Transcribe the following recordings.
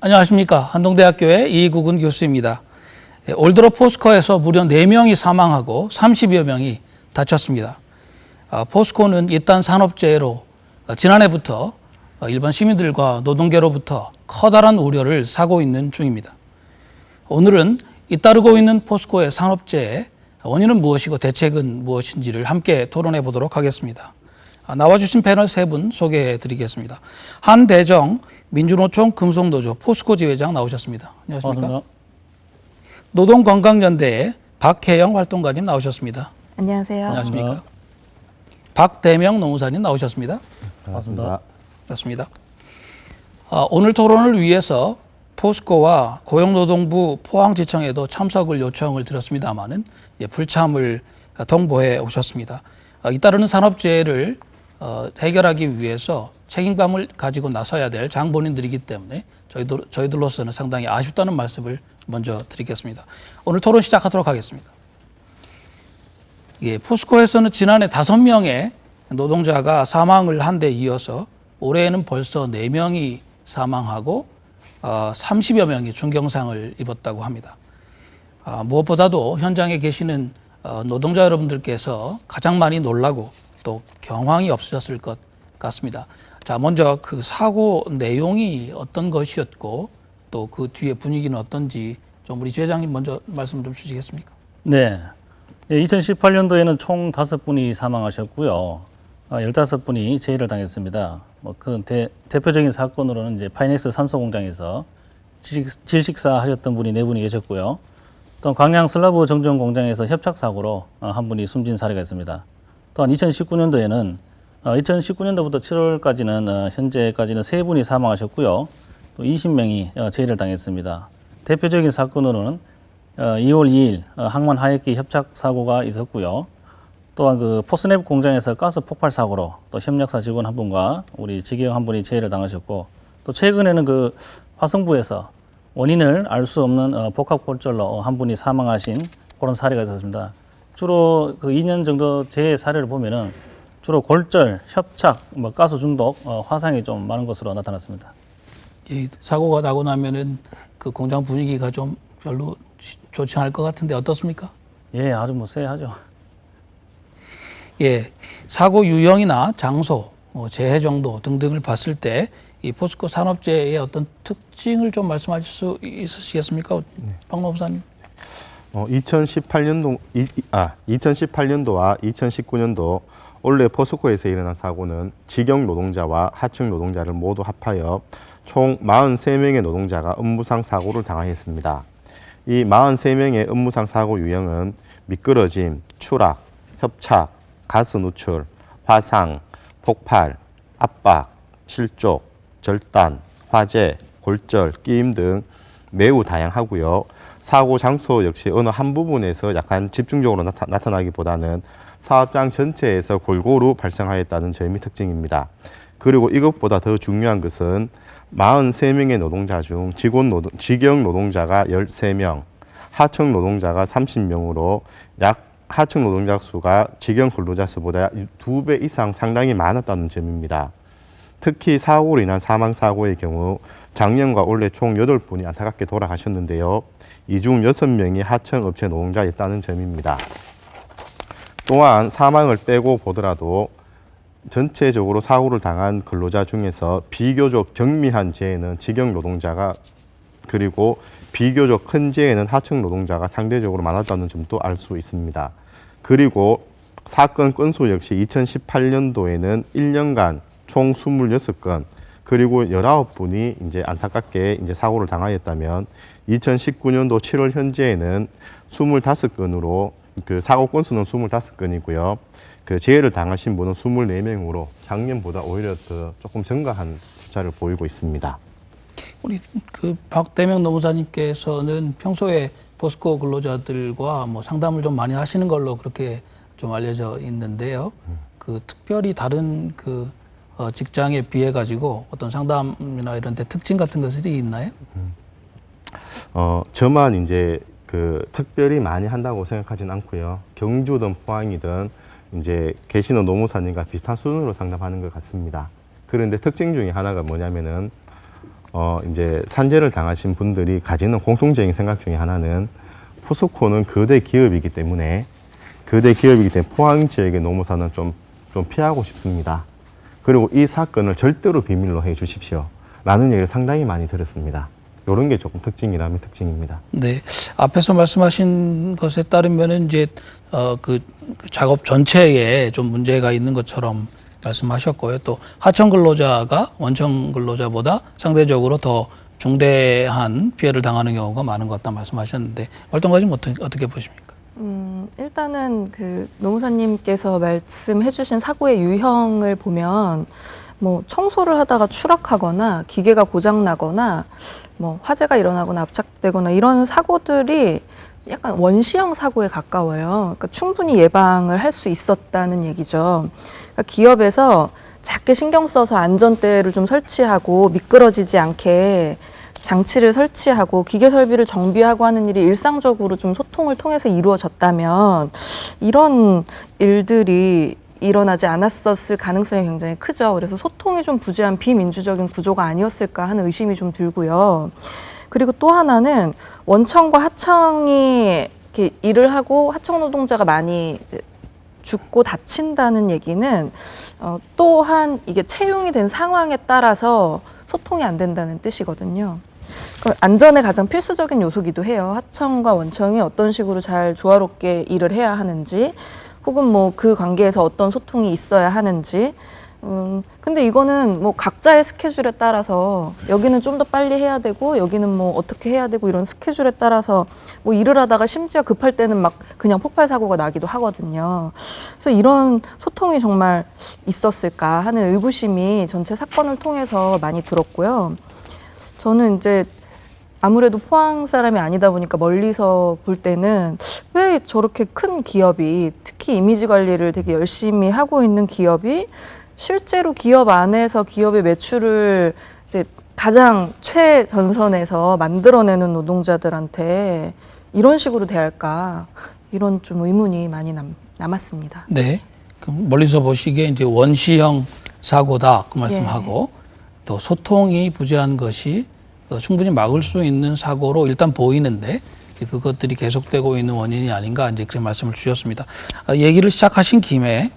안녕하십니까. 한동대학교의 이국은 교수입니다. 올 들어 포스코에서 무려 4명이 사망하고 30여 명이 다쳤습니다. 포스코는 이딴 산업재해로 지난해부터 일반 시민들과 노동계로부터 커다란 우려를 사고 있는 중입니다. 오늘은 잇따르고 있는 포스코의 산업재해 원인은 무엇이고 대책은 무엇인지를 함께 토론해 보도록 하겠습니다. 나와주신 패널 3분 소개해 드리겠습니다. 한대정 민주노총 금속노조 포스코 지회장 나오셨습니다. 안녕하십니까? 반갑습니다. 노동건강연대의 박혜영 활동가님 나오셨습니다. 안녕하세요. 안녕하십니까? 박대명 노무사님 나오셨습니다. 반갑습니다. 맞습니다. 오늘 토론을 위해서 포스코와 고용노동부 포항지청에도 참석을 요청을 드렸습니다마는 불참을 통보해 오셨습니다. 잇따르는 산업재해를 해결하기 위해서 책임감을 가지고 나서야 될 장본인들이기 때문에 저희들로서는 상당히 아쉽다는 말씀을 먼저 드리겠습니다. 오늘 토론 시작하도록 하겠습니다. 포스코에서는 지난해 5명의 노동자가 사망을 한 데 이어서 올해에는 벌써 4명이 사망하고 30여 명이 중경상을 입었다고 합니다. 무엇보다도 현장에 계시는 노동자 여러분들께서 가장 많이 놀라고 또 경황이 없으셨을 것 같습니다. 자, 먼저 그 사고 내용이 어떤 것이었고 또 그 뒤에 분위기는 어떤지 좀 우리 지회장님 먼저 말씀 좀 주시겠습니까? 네. 2018년도에는 총 5분이 사망하셨고요. 15분이 재해를 당했습니다. 그 대표적인 사건으로는 이제 파이넥스 산소 공장에서 질식사 하셨던 분이 4분이 계셨고요. 또 광양 슬라브 정전 공장에서 협착 사고로 1분이 숨진 사례가 있습니다. 또한 2019년도에는 2019년도부터 7월까지는 현재까지는 3분이 사망하셨고요. 또 20명이 재해를 당했습니다. 대표적인 사건으로는 2월 2일 항만 하획기 협착 사고가 있었고요. 또한 그 포스냅 공장에서 가스 폭발 사고로 또 협력사 직원 1분과 우리 직영 1분이 재해를 당하셨고, 또 최근에는 그 화성부에서 원인을 알 수 없는 복합골절로 1분이 사망하신 그런 사례가 있었습니다. 주로 그 2년 정도 재해 사례를 보면은 주로 골절, 협착, 가스 중독, 화상이 좀 많은 것으로 나타났습니다. 이 사고가 나고 나면은 그 공장 분위기가 좀 별로 좋지 않을 것 같은데 어떻습니까? 예, 아주 쎄하죠. 사고 유형이나 장소, 재해 정도 등등을 봤을 때 이 포스코 산업재해의 어떤 특징을 좀 말씀하실 수 있으시겠습니까? 박 노무사님. 2018년도와 2019년도 올해 포스코에서 일어난 사고는 직영 노동자와 하청 노동자를 모두 합하여 총 43명의 노동자가 업무상 사고를 당하였습니다. 이 43명의 업무상 사고 유형은 미끄러짐, 추락, 협착, 가스 누출, 화상, 폭발, 압박, 실족, 절단, 화재, 골절, 끼임 등 매우 다양하고요. 사고 장소 역시 어느 한 부분에서 약간 집중적으로 나타나기보다는 사업장 전체에서 골고루 발생하였다는 점이 특징입니다. 그리고 이것보다 더 중요한 것은 43명의 노동자 중 직영 노동자가 13명, 하청 노동자가 30명으로 약 하청 노동자 수가 직영 근로자 수보다 2배 이상 상당히 많았다는 점입니다. 특히 사고로 인한 사망사고의 경우 작년과 올해 총 8분이 안타깝게 돌아가셨는데요. 이 중 6명이 하청업체 노동자였다는 점입니다. 또한 사망을 빼고 보더라도 전체적으로 사고를 당한 근로자 중에서 비교적 경미한 재해는 직영 노동자가, 그리고 비교적 큰 재해는 하청 노동자가 상대적으로 많았다는 점도 알 수 있습니다. 그리고 사건 건수 역시 2018년도에는 1년간 총 26건, 그리고 19분이 이제 안타깝게 이제 사고를 당하였다면 2019년도 7월 현재에는 25건으로 그 사고 건수는 25건이고요. 그 재해를 당하신 분은 24명으로 작년보다 오히려 더 조금 증가한 숫자를 보이고 있습니다. 우리 그 박대명 노무사님께서는 평소에 포스코 근로자들과 상담을 좀 많이 하시는 걸로 그렇게 좀 알려져 있는데요. 그 특별히 다른 그 직장에 비해 가지고 어떤 상담이나 이런 데 특징 같은 것들이 있나요? 저만 이제 그 특별히 많이 한다고 생각하진 않고요. 경주든 포항이든 이제 계시는 노무사님과 비슷한 수준으로 상담하는 것 같습니다. 그런데 특징 중에 하나가 뭐냐면은 이제 산재를 당하신 분들이 가지는 공통적인 생각 중에 하나는 포스코는 거대 기업이기 때문에 포항 지역의 노무사는 좀 피하고 싶습니다. 그리고 이 사건을 절대로 비밀로 해 주십시오. 라는 얘기를 상당히 많이 들었습니다. 이런 게 조금 특징이라면 특징입니다. 네, 앞에서 말씀하신 것에 따르면은 이제 그 작업 전체에 좀 문제가 있는 것처럼 말씀하셨고요. 또 하청 근로자가 원청 근로자보다 상대적으로 더 중대한 피해를 당하는 경우가 많은 것 같다 말씀하셨는데 어떤 거 좀 어떻게 보십니까? 일단은 그 노무사님께서 말씀해주신 사고의 유형을 보면 뭐 청소를 하다가 추락하거나 기계가 고장나거나 뭐 화재가 일어나거나 압착되거나 이런 사고들이 약간 원시형 사고에 가까워요. 그러니까 충분히 예방을 할 수 있었다는 얘기죠. 그러니까 기업에서 작게 신경 써서 안전대를 좀 설치하고 미끄러지지 않게 장치를 설치하고 기계 설비를 정비하고 하는 일이 일상적으로 좀 소통을 통해서 이루어졌다면 이런 일들이 일어나지 않았었을 가능성이 굉장히 크죠. 그래서 소통이 좀 부재한 비민주적인 구조가 아니었을까 하는 의심이 좀 들고요. 그리고 또 하나는 원청과 하청이 이렇게 일을 하고 하청 노동자가 많이 이제 죽고 다친다는 얘기는 또한 이게 채용이 된 상황에 따라서 소통이 안 된다는 뜻이거든요. 안전에 가장 필수적인 요소기도 해요. 하청과 원청이 어떤 식으로 잘 조화롭게 일을 해야 하는지, 혹은 뭐 그 관계에서 어떤 소통이 있어야 하는지. 근데 이거는 뭐 각자의 스케줄에 따라서 여기는 좀 더 빨리 해야 되고 여기는 뭐 어떻게 해야 되고 이런 스케줄에 따라서 뭐 일을 하다가 심지어 급할 때는 막 그냥 폭발 사고가 나기도 하거든요. 그래서 이런 소통이 정말 있었을까 하는 의구심이 전체 사건을 통해서 많이 들었고요. 저는 이제 아무래도 포항 사람이 아니다 보니까 멀리서 볼 때는 왜 저렇게 큰 기업이, 특히 이미지 관리를 되게 열심히 하고 있는 기업이 실제로 기업 안에서 기업의 매출을 이제 가장 최전선에서 만들어내는 노동자들한테 이런 식으로 대할까, 이런 좀 의문이 많이 남았습니다. 네, 그럼 멀리서 보시기에 이제 원시형 사고다 그 말씀하고 또 소통이 부재한 것이 충분히 막을 수 있는 사고로 일단 보이는데 그것들이 계속되고 있는 원인이 아닌가 이제 그런 말씀을 주셨습니다. 얘기를 시작하신 김에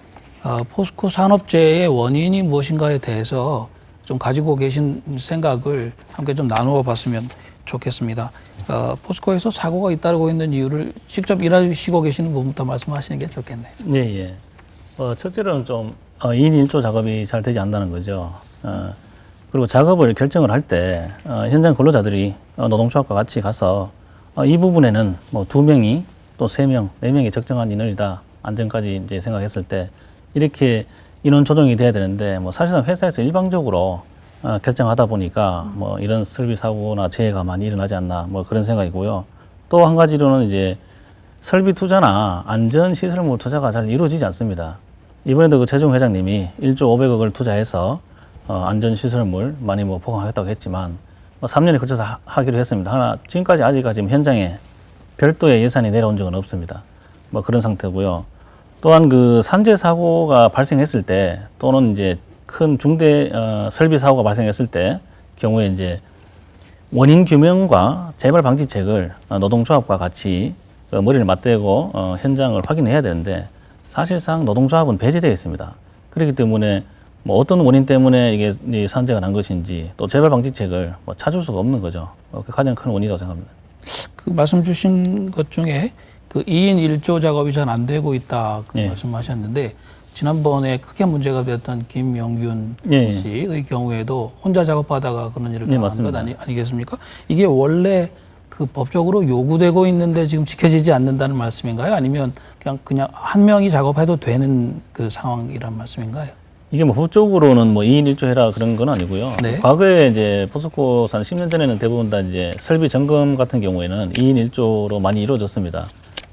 포스코 산업재해의 원인이 무엇인가에 대해서 좀 가지고 계신 생각을 함께 좀 나누어 봤으면 좋겠습니다. 포스코에서 사고가 잇따르고 있는 이유를 직접 일하시고 계시는 부분부터 말씀하시는 게 좋겠네요. 예, 예. 첫째로는 좀 2인 1조 작업이 잘 되지 않는다는 거죠. 그리고 작업을 결정을 할 때 현장 근로자들이 노동조합과 같이 가서 이 부분에는 뭐 2명이 또 3명, 4명이 적정한 인원이다. 안전까지 이제 생각했을 때 이렇게 인원 조정이 돼야 되는데 뭐 사실상 회사에서 일방적으로 결정하다 보니까 뭐 이런 설비 사고나 재해가 많이 일어나지 않나 뭐 그런 생각이고요. 또 한 가지로는 이제 설비 투자나 안전 시설물 투자가 잘 이루어지지 않습니다. 이번에도 그 최종 회장님이 1조 500억을 투자해서 안전시설물 많이 뭐 보강하겠다고 했지만 3년에 걸쳐서 하기로 했습니다. 하나 지금까지 아직까지 현장에 별도의 예산이 내려온 적은 없습니다. 뭐 그런 상태고요. 또한 그 산재 사고가 발생했을 때 또는 이제 큰 중대 설비 사고가 발생했을 때 경우에 이제 원인 규명과 재발 방지책을 노동조합과 같이 머리를 맞대고 현장을 확인해야 되는데 사실상 노동조합은 배제되어 있습니다. 그렇기 때문에 뭐 어떤 원인 때문에 이게 산재가 난 것인지 또 재발 방지책을 뭐 찾을 수가 없는 거죠. 그 가장 큰 원인이라고 생각합니다. 그 말씀 주신 것 중에 그 2인 1조 작업이 잘 안 되고 있다 그 말씀하셨는데 지난번에 크게 문제가 됐던 김영균 씨의 경우에도 혼자 작업하다가 그런 일을 당한 것 아니겠습니까? 이게 원래 그 법적으로 요구되고 있는데 지금 지켜지지 않는다는 말씀인가요? 아니면 그냥 한 명이 작업해도 되는 그 상황이란 말씀인가요? 이게 뭐 법적으로는 뭐 2인 1조 해라 그런 건 아니고요. 네. 과거에 이제 포스코 한 10년 전에는 대부분 다 이제 설비 점검 같은 경우에는 2인 1조로 많이 이루어졌습니다.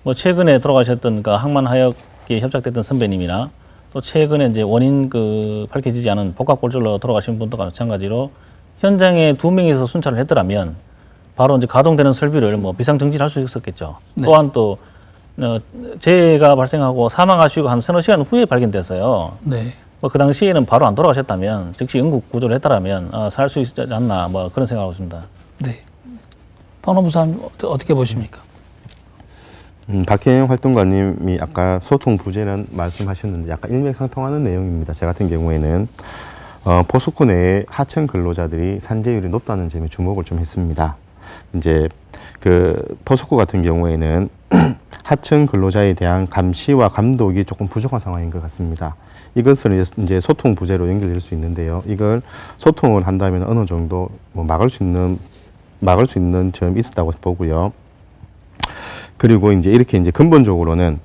뭐 최근에 돌아가셨던 그 항만하역에 협작됐던 선배님이나 또 최근에 이제 원인 그 밝혀지지 않은 복합골절로 돌아가신 분들과 마찬가지로 현장에 2명이서 순찰을 했더라면 바로 이제 가동되는 설비를 뭐 비상정지할 수 있었겠죠. 네. 또한 또 재해가 발생하고 사망하시고 한 서너 시간 후에 발견됐어요. 네. 뭐 그 당시에는 바로 안 돌아가셨다면, 즉시 응급 구조를 했다라면 살 수 있지 않나 뭐 그런 생각하고 있습니다. 네. 박노무사님 어떻게 보십니까? 박혜영 활동가님이 아까 소통 부재는 말씀하셨는데 약간 일맥상통하는 내용입니다. 제 같은 경우에는 포스코 내에 하청 근로자들이 산재율이 높다는 점에 주목을 좀 했습니다. 이제 그 포스코 같은 경우에는 하청 근로자에 대한 감시와 감독이 조금 부족한 상황인 것 같습니다. 이것을 이제 소통 부재로 연결될 수 있는데요. 이걸 소통을 한다면 어느 정도 뭐 막을 수 있는 점이 있었다고 보고요. 그리고 이제 이렇게 이제 근본적으로는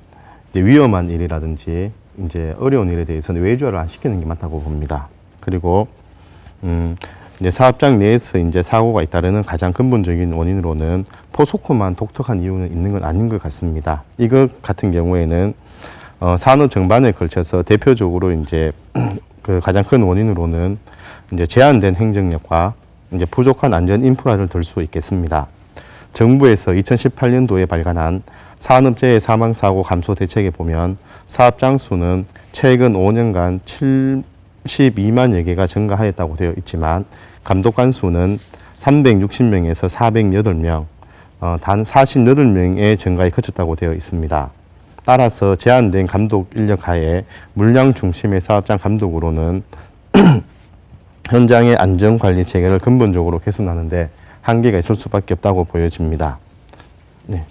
이제 위험한 일이라든지 이제 어려운 일에 대해서는 외주화를 안 시키는 게 맞다고 봅니다. 그리고 이제 사업장 내에서 이제 사고가 잇따르는 가장 근본적인 원인으로는 포스코만 독특한 이유는 있는 건 아닌 것 같습니다. 이것 같은 경우에는 산업 전반에 걸쳐서 대표적으로 이제 그 가장 큰 원인으로는 이제 제한된 행정력과 이제 부족한 안전 인프라를 들 수 있겠습니다. 정부에서 2018년도에 발간한 산업재해 사망사고 감소 대책에 보면 사업장 수는 최근 5년간 72만여 개가 증가하였다고 되어 있지만 감독관 수는 360명에서 408명, 단 48명의 증가에 그쳤다고 되어 있습니다. 따라서 제한된 감독 인력 하에 물량 중심의 사업장 감독으로는 현장의 안전관리 체계를 근본적으로 개선하는데 한계가 있을 수밖에 없다고 보여집니다. 네.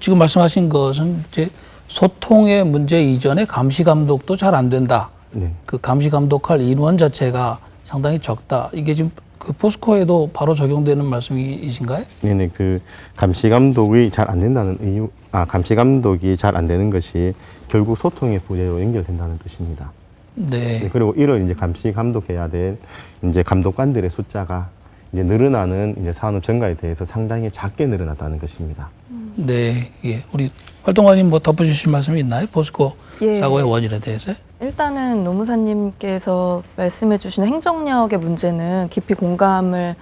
지금 말씀하신 것은 이제 소통의 문제 이전에 감시 감독도 잘 안 된다. 네. 그 감시 감독할 인원 자체가 상당히 적다. 이게 지금 그 포스코에도 바로 적용되는 말씀이신가요? 네네. 그 감시 감독이 잘 안 된다는 이유, 감시 감독이 잘 안 되는 것이 결국 소통의 부재로 연결된다는 뜻입니다. 네. 네. 그리고 이를 이제 감시 감독해야 될 이제 감독관들의 숫자가 이제 늘어나는 이제 산업 증가에 대해서 상당히 작게 늘어났다는 것입니다. 네. 예. 우리 활동가님 뭐 덧붙이실 말씀이 있나요? 포스코 예. 사고의 원인에 대해서? 일단은 노무사님께서 말씀해 주신 행정력의 문제는 깊이 공감을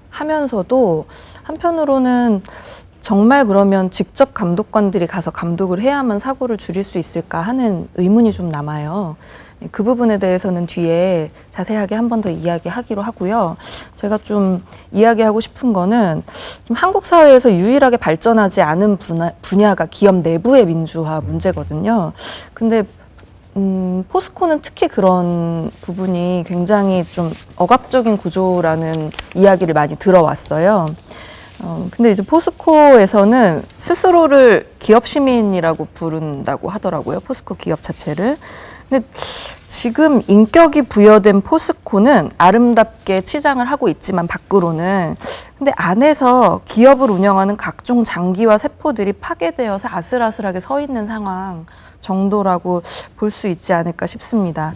하면서도 한편으로는 정말 그러면 직접 감독관들이 가서 감독을 해야만 사고를 줄일 수 있을까 하는 의문이 좀 남아요. 그 부분에 대해서는 뒤에 자세하게 한 번 더 이야기하기로 하고요. 제가 좀 이야기하고 싶은 거는 지금 한국 사회에서 유일하게 발전하지 않은 분야가 기업 내부의 민주화 문제거든요. 근데 포스코는 특히 그런 부분이 굉장히 좀 억압적인 구조라는 이야기를 많이 들어왔어요. 근데 이제 포스코에서는 스스로를 기업 시민이라고 부른다고 하더라고요. 포스코 기업 자체를. 근데 지금 인격이 부여된 포스코는 아름답게 치장을 하고 있지만 밖으로는 근데 안에서 기업을 운영하는 각종 장기와 세포들이 파괴되어서 아슬아슬하게 서 있는 상황 정도라고 볼 수 있지 않을까 싶습니다.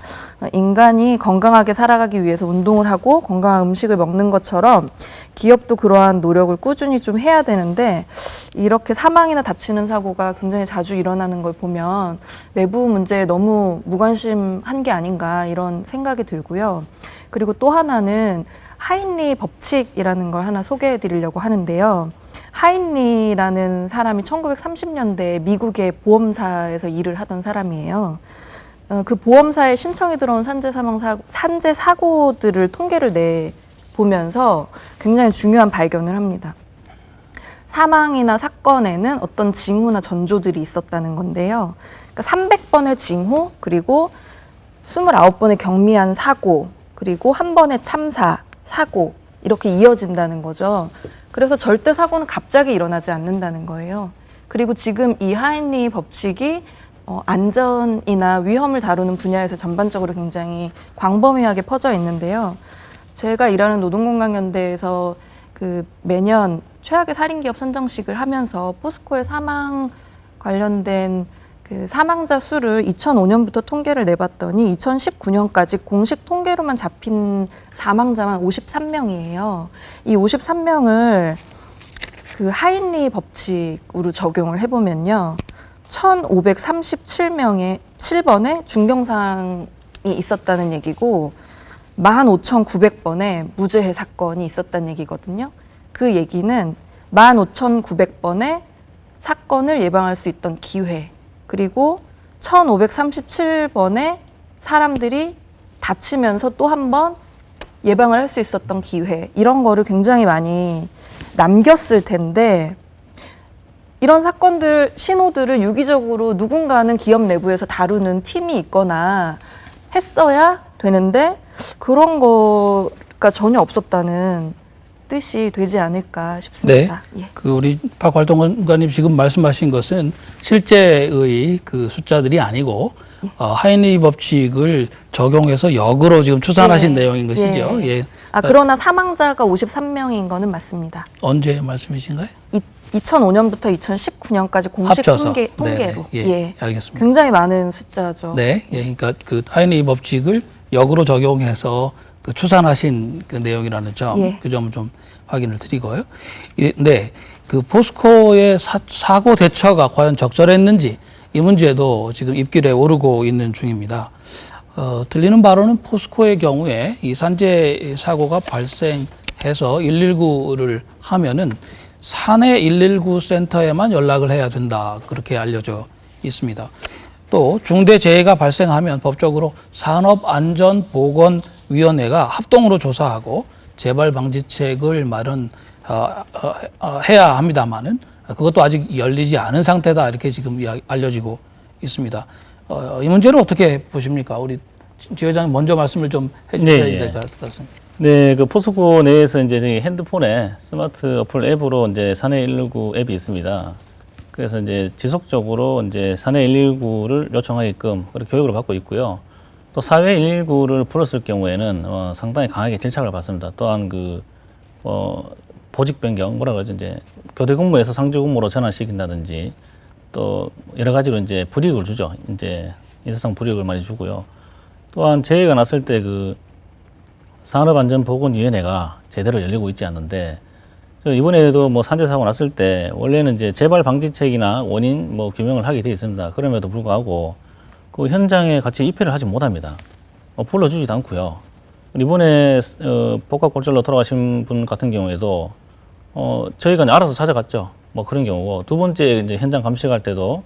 인간이 건강하게 살아가기 위해서 운동을 하고 건강한 음식을 먹는 것처럼 기업도 그러한 노력을 꾸준히 좀 해야 되는데 이렇게 사망이나 다치는 사고가 굉장히 자주 일어나는 걸 보면 내부 문제에 너무 무관심한 게 아닌가 이런 생각이 들고요. 그리고 또 하나는 하인리 법칙이라는 걸 하나 소개해 드리려고 하는데요. 하인리라는 사람이 1930년대에 미국의 보험사에서 일을 하던 사람이에요. 그 보험사에 신청이 들어온 산재 사고들을 통계를 내보면서 굉장히 중요한 발견을 합니다. 사망이나 사건에는 어떤 징후나 전조들이 있었다는 건데요. 그러니까 300번의 징후, 그리고 29번의 경미한 사고, 그리고 한 번의 참사, 사고 이렇게 이어진다는 거죠. 그래서 절대 사고는 갑자기 일어나지 않는다는 거예요. 그리고 지금 이 하인리 법칙이 안전이나 위험을 다루는 분야에서 전반적으로 굉장히 광범위하게 퍼져 있는데요. 제가 일하는 노동건강연대에서 그 매년 최악의 살인기업 선정식을 하면서 포스코의 사망 관련된 그 사망자 수를 2005년부터 통계를 내봤더니 2019년까지 공식 통계로만 잡힌 사망자만 53명이에요. 이 53명을 그 하인리 법칙으로 적용을 해보면요. 1,537번의 중경상이 있었다는 얘기고 15,900번의 무죄해 사건이 있었다는 얘기거든요. 그 얘기는 15,900번의 사건을 예방할 수 있던 기회, 그리고 1537번에 사람들이 다치면서 또 한 번 예방을 할 수 있었던 기회, 이런 거를 굉장히 많이 남겼을 텐데, 이런 사건들, 신호들을 유기적으로 누군가는 기업 내부에서 다루는 팀이 있거나 했어야 되는데, 그런 거가 전혀 없었다는 뜻이 되지 않을까 싶습니다. 예. 그 우리 박활동관님 지금 말씀하신 것은 실제의 그 숫자들이 아니고 하이니 법칙을 적용해서 역으로 지금 추산하신 예. 내용인 것이죠. 예. 예. 그러나 사망자가 53명인 거는 맞습니다. 언제 말씀이신가요? 2005년부터 2019년까지 공식 합쳐서. 통계로. 네, 예, 알겠습니다. 굉장히 많은 숫자죠. 네, 예, 그러니까 그 하이니 법칙을 역으로 적용해서 그 추산하신 그 내용이라는 점, 예. 그 점은 좀 확인을 드리고요. 예, 네, 그 포스코의 사고 대처가 과연 적절했는지 이 문제도 지금 입길에 오르고 있는 중입니다. 들리는 바로는 포스코의 경우에 이 산재 사고가 발생해서 119를 하면은 사내 119 센터에만 연락을 해야 된다, 그렇게 알려져 있습니다. 또 중대재해가 발생하면 법적으로 산업안전보건위원회가 합동으로 조사하고 재발방지책을 해야 합니다만은 그것도 아직 열리지 않은 상태다, 이렇게 지금 알려지고 있습니다. 이 문제는 어떻게 보십니까? 우리 지 회장님 먼저 말씀을 좀 해주셔야 될 것 같습니다. 네, 그 포스코 내에서 이제 저희 핸드폰에 스마트 어플 앱으로 이제 사내 119 앱이 있습니다. 그래서 이제 지속적으로 이제 사내 119를 요청하게끔 그렇게 교육을 받고 있고요. 또 사회 119를 불렀을 경우에는 상당히 강하게 질책을 받습니다. 또한 그 보직 변경, 뭐라 그러죠, 이제 교대 근무에서 상주 근무로 전환시킨다든지 또 여러 가지로 이제 불이익을 주죠. 이제 인사상 불이익을 많이 주고요. 또한 재해가 났을 때 그 산업안전보건위원회가 제대로 열리고 있지 않는데, 이번에도 뭐 산재 사고 났을 때 원래는 이제 재발 방지책이나 원인 뭐 규명을 하게 돼 있습니다. 그럼에도 불구하고 그 현장에 같이 입회를 하지 못합니다. 불러주지도 않고요. 이번에 복합골절로 돌아가신 분 같은 경우에도 저희가 이제 알아서 찾아갔죠. 뭐 그런 경우고, 두 번째 이제 현장 감식할 때도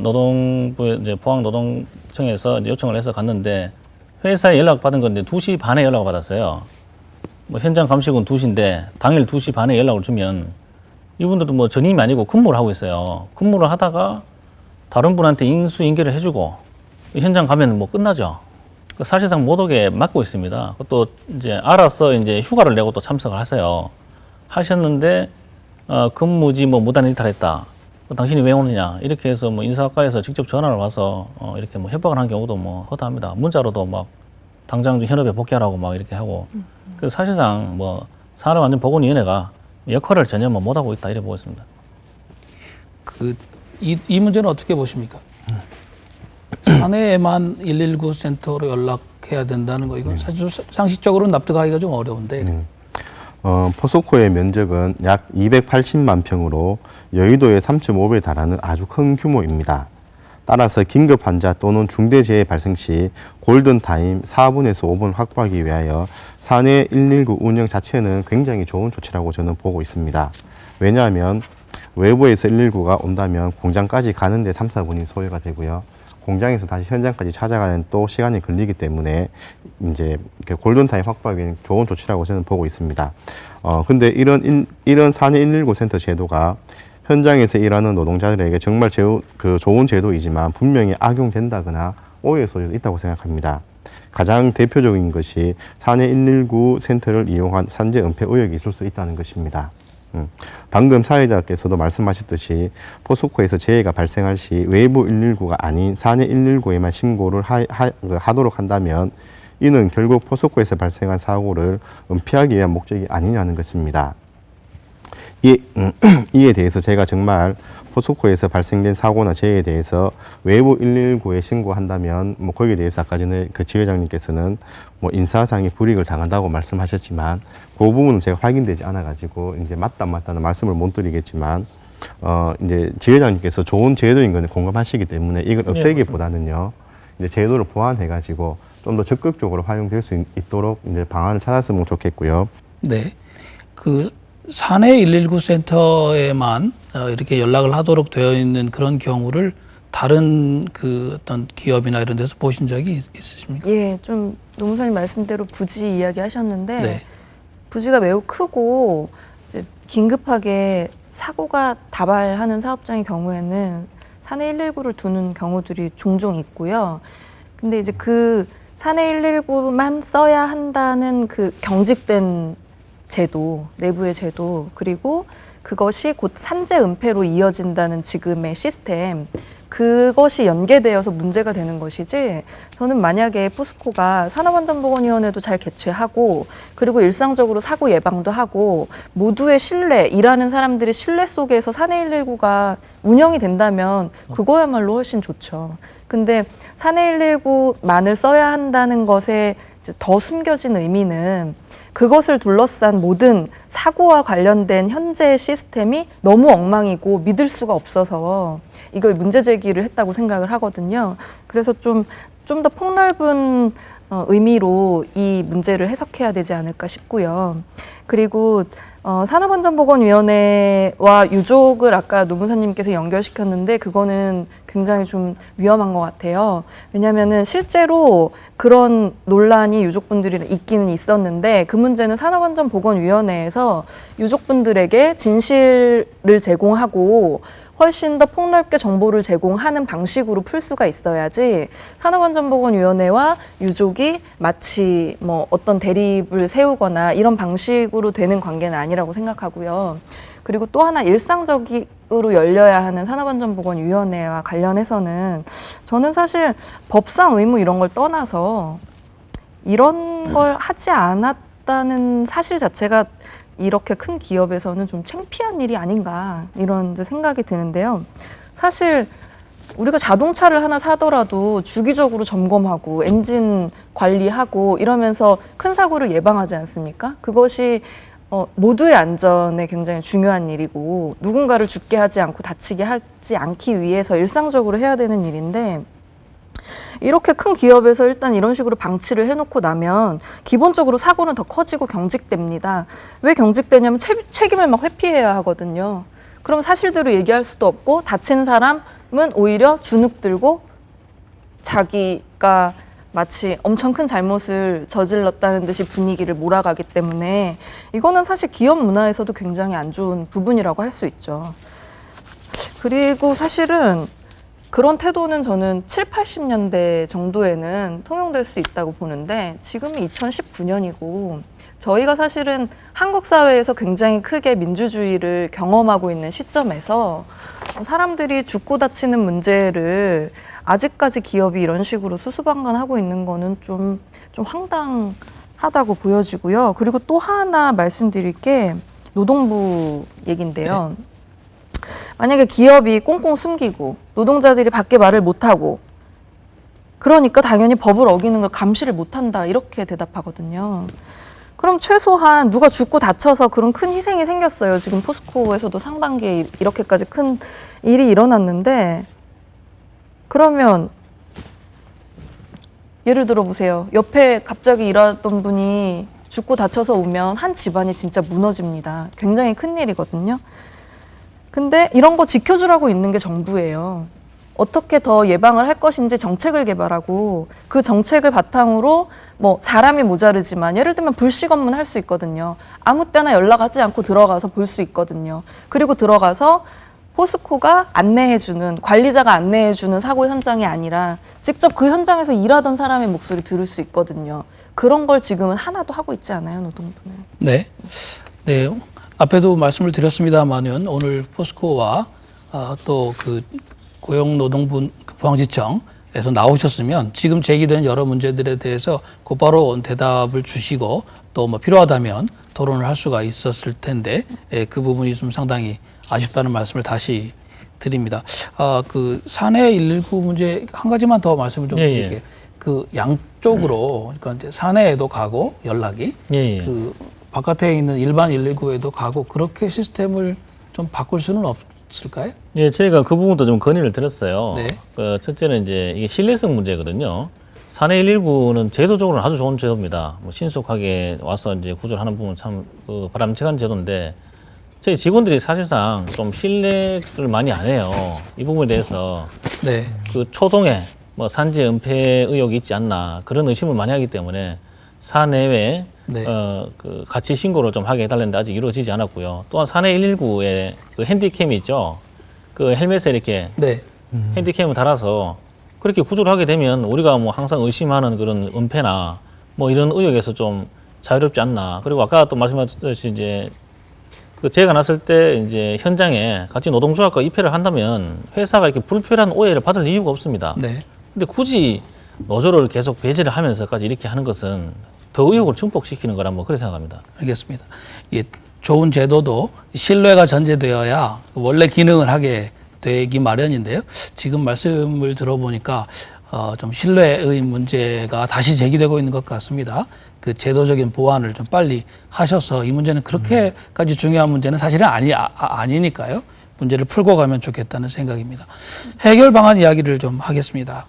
노동부 이제 포항노동청에서 이제 요청을 해서 갔는데, 회사에 연락 받은 건데 2시 반에 연락을 받았어요. 뭐 현장 감식은 2시인데 당일 2시 반에 연락을 주면 이분들도 뭐 전임이 아니고 근무를 하고 있어요. 근무를 하다가 다른 분한테 인수인계를 해주고 현장 가면 뭐 끝나죠. 사실상 못 오게 막고 있습니다. 또 이제 알아서 이제 휴가를 내고 또 참석을 하세요. 하셨는데 근무지 뭐 무단 일탈했다. 당신이 왜 오느냐, 이렇게 해서 뭐 인사학과에서 직접 전화를 와서 이렇게 뭐 협박을 한 경우도 뭐 허다합니다. 문자로도 막 당장 현업에 복귀하라고 막 이렇게 하고. 그래서 사실상 뭐 산업안전보건위원회가 역할을 전혀 뭐 못하고 있다, 이렇게 보고 있습니다. 이 문제는 어떻게 보십니까? 사내에만 119 센터로 연락해야 된다는 거, 이건 사실 상식적으로는 납득하기가 좀 어려운데. 포스코의 면적은 약 280만 평으로 여의도의 3.5배에 달하는 아주 큰 규모입니다. 따라서 긴급 환자 또는 중대재해 발생 시 골든타임 4분에서 5분 확보하기 위하여 사내 119 운영 자체는 굉장히 좋은 조치라고 저는 보고 있습니다. 왜냐하면 외부에서 119가 온다면 공장까지 가는데 3, 4분이 소요가 되고요. 공장에서 다시 현장까지 찾아가는 또 시간이 걸리기 때문에 이제 골든타임 확보하기에는 좋은 조치라고 저는 보고 있습니다. 근데 이런 사내 119 센터 제도가 현장에서 일하는 노동자들에게 정말 좋은 제도이지만 분명히 악용된다거나 오해 소지도 있다고 생각합니다. 가장 대표적인 것이 사내 119 센터를 이용한 산재 은폐 의혹이 있을 수 있다는 것입니다. 방금 사회자께서도 말씀하셨듯이 포스코에서 재해가 발생할 시 외부 119가 아닌 사내 119에만 신고를 하도록 한다면 이는 결국 포스코에서 발생한 사고를 은폐하기 위한 목적이 아니냐는 것입니다. 이에 대해서 제가 정말 포스코에서 발생된 사고나 재해에 대해서 외부 119에 신고한다면 뭐 거기에 대해서 아까 전에 그 지회장님께서는 뭐 인사상의 불이익을 당한다고 말씀하셨지만 그 부분은 제가 확인되지 않아 가지고 이제 맞다 안 맞다는 말씀을 못 드리겠지만 이제 지회장님께서 좋은 제도인 건 공감하시기 때문에 이걸 없애기보다는요, 이제 제도를 보완해 가지고 좀 더 적극적으로 활용될 수 있도록 이제 방안을 찾았으면 좋겠고요. 네, 그 사내 119 센터에만 이렇게 연락을 하도록 되어 있는 그런 경우를 다른 그 어떤 기업이나 이런 데서 보신 적이 있으십니까? 예, 좀 노무사님 말씀대로 부지 이야기 하셨는데 네. 부지가 매우 크고 이제 긴급하게 사고가 다발하는 사업장의 경우에는 사내 119를 두는 경우들이 종종 있고요. 근데 이제 그 사내 119만 써야 한다는 그 경직된 제도, 내부의 제도, 그리고 그것이 곧 산재 은폐로 이어진다는 지금의 시스템, 그것이 연계되어서 문제가 되는 것이지, 저는 만약에 포스코가 산업안전보건위원회도 잘 개최하고 그리고 일상적으로 사고 예방도 하고 모두의 신뢰, 일하는 사람들의 신뢰 속에서 사내 119가 운영이 된다면 그거야말로 훨씬 좋죠. 근데 사내 119만을 써야 한다는 것에 이제 더 숨겨진 의미는 그것을 둘러싼 모든 사고와 관련된 현재의 시스템이 너무 엉망이고 믿을 수가 없어서 이걸 문제 제기를 했다고 생각을 하거든요. 그래서 좀 더 폭넓은 의미로 이 문제를 해석해야 되지 않을까 싶고요. 그리고 산업안전보건위원회와 유족을 아까 노무사님께서 연결시켰는데 그거는 굉장히 좀 위험한 것 같아요. 왜냐하면은 실제로 그런 논란이 유족분들이 있기는 있었는데 그 문제는 산업안전보건위원회에서 유족분들에게 진실을 제공하고 훨씬 더 폭넓게 정보를 제공하는 방식으로 풀 수가 있어야지 산업안전보건위원회와 유족이 마치 뭐 어떤 대립을 세우거나 이런 방식으로 되는 관계는 아니라고 생각하고요. 그리고 또 하나 일상적으로 열려야 하는 산업안전보건위원회와 관련해서는 저는 사실 법상 의무 이런 걸 떠나서 이런 걸 하지 않았다는 사실 자체가 이렇게 큰 기업에서는 좀 창피한 일이 아닌가 이런 생각이 드는데요. 사실 우리가 자동차를 하나 사더라도 주기적으로 점검하고 엔진 관리하고 이러면서 큰 사고를 예방하지 않습니까? 그것이 모두의 안전에 굉장히 중요한 일이고 누군가를 죽게 하지 않고 다치게 하지 않기 위해서 일상적으로 해야 되는 일인데 이렇게 큰 기업에서 일단 이런 식으로 방치를 해놓고 나면 기본적으로 사고는 더 커지고 경직됩니다. 왜 경직되냐면 책임을 막 회피해야 하거든요. 그럼 사실대로 얘기할 수도 없고 다친 사람은 오히려 주눅들고 자기가 마치 엄청 큰 잘못을 저질렀다는 듯이 분위기를 몰아가기 때문에 이거는 사실 기업 문화에서도 굉장히 안 좋은 부분이라고 할 수 있죠. 그리고 사실은 그런 태도는 저는 7, 80년대 정도에는 통용될 수 있다고 보는데 지금이 2019년이고 저희가 사실은 한국 사회에서 굉장히 크게 민주주의를 경험하고 있는 시점에서 사람들이 죽고 다치는 문제를 아직까지 기업이 이런 식으로 수수방관하고 있는 거는 좀 황당하다고 보여지고요. 그리고 또 하나 말씀드릴 게 노동부 얘긴데요. 만약에 기업이 꽁꽁 숨기고 노동자들이 밖에 말을 못하고 그러니까 당연히 법을 어기는 걸 감시를 못한다 이렇게 대답하거든요. 그럼 최소한 누가 죽고 다쳐서 그런 큰 희생이 생겼어요. 지금 포스코에서도 상반기에 이렇게까지 큰 일이 일어났는데 그러면 예를 들어 보세요. 옆에 갑자기 일하던 분이 죽고 다쳐서 오면 한 집안이 진짜 무너집니다. 굉장히 큰 일이거든요. 근데 이런 거 지켜주라고 있는 게 정부예요. 어떻게 더 예방을 할 것인지 정책을 개발하고 그 정책을 바탕으로 뭐 사람이 모자르지만 예를 들면 불식 업무는 할 수 있거든요. 아무 때나 연락하지 않고 들어가서 볼 수 있거든요. 그리고 들어가서 포스코가 안내해주는, 관리자가 안내해주는 사고 현장이 아니라 직접 그 현장에서 일하던 사람의 목소리 들을 수 있거든요. 그런 걸 지금은 하나도 하고 있지 않아요, 노동부는. 네. 네. 앞에도 말씀을 드렸습니다만은 오늘 포스코와 또 그 고용노동부 포항지청에서 나오셨으면 지금 제기된 여러 문제들에 대해서 곧바로 대답을 주시고 또 뭐 필요하다면 토론을 할 수가 있었을 텐데 그 부분이 좀 상당히 아쉽다는 말씀을 다시 드립니다. 그 사내 119 문제 한 가지만 더 말씀을 좀 드릴게요. 그 양쪽으로 그러니까 이제 사내에도 가고 연락이 그 바깥에 있는 일반 119에도 가고 그렇게 시스템을 좀 바꿀 수는 없을까요? 예, 저희가 그 부분도 좀 건의를 드렸어요. 네. 첫째는 이제 이게 신뢰성 문제거든요. 사내 119는 제도적으로는 아주 좋은 제도입니다. 뭐 신속하게 와서 이제 구조를 하는 부분 참 바람직한 제도인데 저희 직원들이 사실상 좀 신뢰를 많이 안 해요. 이 부분에 대해서 네. 그 초동에 뭐 산재 은폐 의혹이 있지 않나 그런 의심을 많이 하기 때문에 사내외 네. 그 같이 신고를 좀 하게 해달라는데 아직 이루어지지 않았고요. 또한 사내 119에 그 핸디캠이 있죠. 그 헬멧에 이렇게 네. 핸디캠을 달아서 그렇게 구조를 하게 되면 우리가 뭐 항상 의심하는 그런 은폐나 뭐 이런 의혹에서 좀 자유롭지 않나. 그리고 아까 또 말씀하셨듯이 이제 그 재해가 났을 때 이제 현장에 같이 노동조합과 입회를 한다면 회사가 이렇게 불필요한 오해를 받을 이유가 없습니다. 네. 근데 굳이 노조를 계속 배제를 하면서까지 이렇게 하는 것은 더 의혹을 증폭시키는 거라 뭐 그렇게 생각합니다. 알겠습니다. 이 좋은 제도도 신뢰가 전제되어야 원래 기능을 하게 되기 마련인데요. 지금 말씀을 들어보니까 좀 신뢰의 문제가 다시 제기되고 있는 것 같습니다. 그 제도적인 보완을 좀 빨리 하셔서 이 문제는 그렇게까지 중요한 문제는 사실은 아니니까요. 문제를 풀고 가면 좋겠다는 생각입니다. 해결 방안 이야기를 좀 하겠습니다.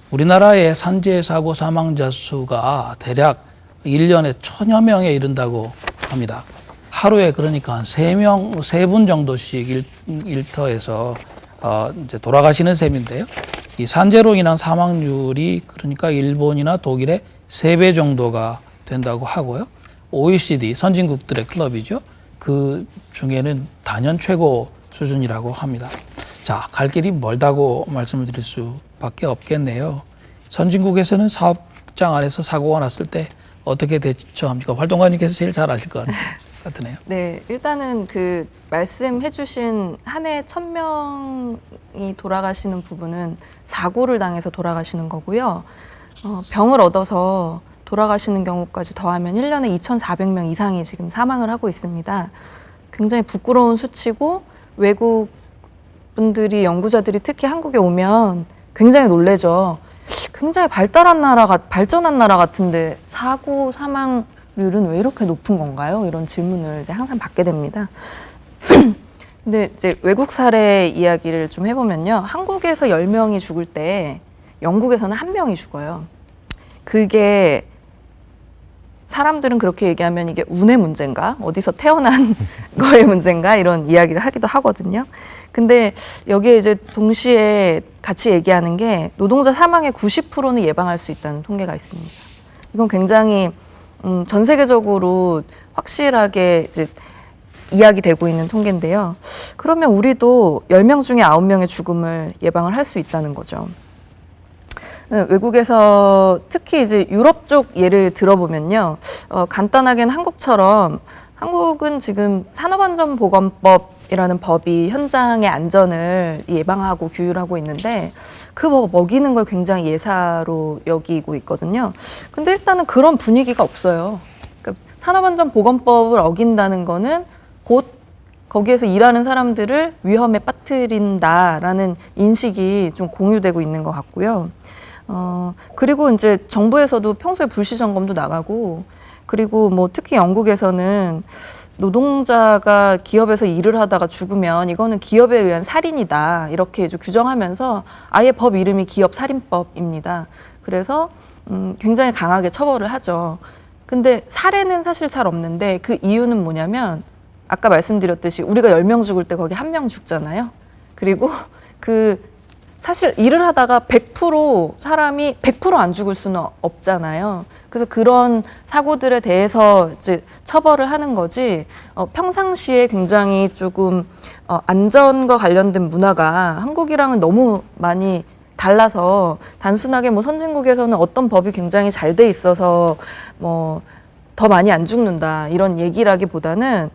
우리나라의 산재 사고 사망자 수가 대략 1년에 1000여 명에 이른다고 합니다. 하루에 그러니까 한 3분 정도씩 일터에서 이제 돌아가시는 셈인데요. 이 산재로 인한 사망률이 그러니까 일본이나 독일의 3배 정도가 된다고 하고요. OECD 선진국들의 클럽이죠. 그 중에는 단연 최고 수준이라고 합니다. 자, 갈 길이 멀다고 말씀을 드릴 수밖에 없겠네요. 선진국에서는 사업장 안에서 사고가 났을 때 어떻게 대처합니까? 활동가님께서 제일 잘 아실 것 같으네요. 네, 일단은 그 말씀해주신 한 해에 1000명이 돌아가시는 부분은 사고를 당해서 돌아가시는 거고요. 병을 얻어서 돌아가시는 경우까지 더하면 1년에 2,400명 이상이 지금 사망을 하고 있습니다. 굉장히 부끄러운 수치고 외국 분들이 연구자들이 특히 한국에 오면 굉장히 놀래죠. 굉장히 발전한 나라 같은데 사고 사망률은 왜 이렇게 높은 건가요? 이런 질문을 이제 항상 받게 됩니다. 근데 이제 외국 사례 이야기를 좀 해보면요. 한국에서 10명이 죽을 때 영국에서는 1명이 죽어요. 그게 사람들은 그렇게 얘기하면 이게 운의 문제인가? 어디서 태어난 거의 문제인가? 이런 이야기를 하기도 하거든요. 근데 여기에 이제 동시에 같이 얘기하는 게 노동자 사망의 90%는 예방할 수 있다는 통계가 있습니다. 이건 굉장히 전 세계적으로 확실하게 이제 이야기되고 있는 통계인데요. 그러면 우리도 10명 중에 9명의 죽음을 예방을 할 수 있다는 거죠. 외국에서 특히 이제 유럽 쪽 예를 들어보면요. 간단하게는 한국처럼 한국은 지금 산업안전보건법이라는 법이 현장의 안전을 예방하고 규율하고 있는데 그 법 먹이는 걸 굉장히 예사로 여기고 있거든요. 근데 일단은 그런 분위기가 없어요. 그러니까 산업안전보건법을 어긴다는 거는 곧 거기에서 일하는 사람들을 위험에 빠뜨린다라는 인식이 좀 공유되고 있는 것 같고요. 그리고 이제 정부에서도 평소에 불시 점검도 나가고, 그리고 뭐 특히 영국에서는 노동자가 기업에서 일을 하다가 죽으면 이거는 기업에 의한 살인이다 이렇게 이제 규정하면서 아예 법 이름이 기업살인법입니다. 그래서 굉장히 강하게 처벌을 하죠. 근데 사례는 사실 잘 없는데 그 이유는 뭐냐면 아까 말씀드렸듯이 우리가 10명 죽을 때 거기 1명 죽잖아요. 그리고 사실 일을 하다가 100% 사람이 100% 안 죽을 수는 없잖아요. 그래서 그런 사고들에 대해서 이제 처벌을 하는 거지, 평상시에 굉장히 조금 안전과 관련된 문화가 한국이랑은 너무 많이 달라서 단순하게 뭐 선진국에서는 어떤 법이 굉장히 잘 돼 있어서 뭐 더 많이 안 죽는다 이런 얘기라기보다는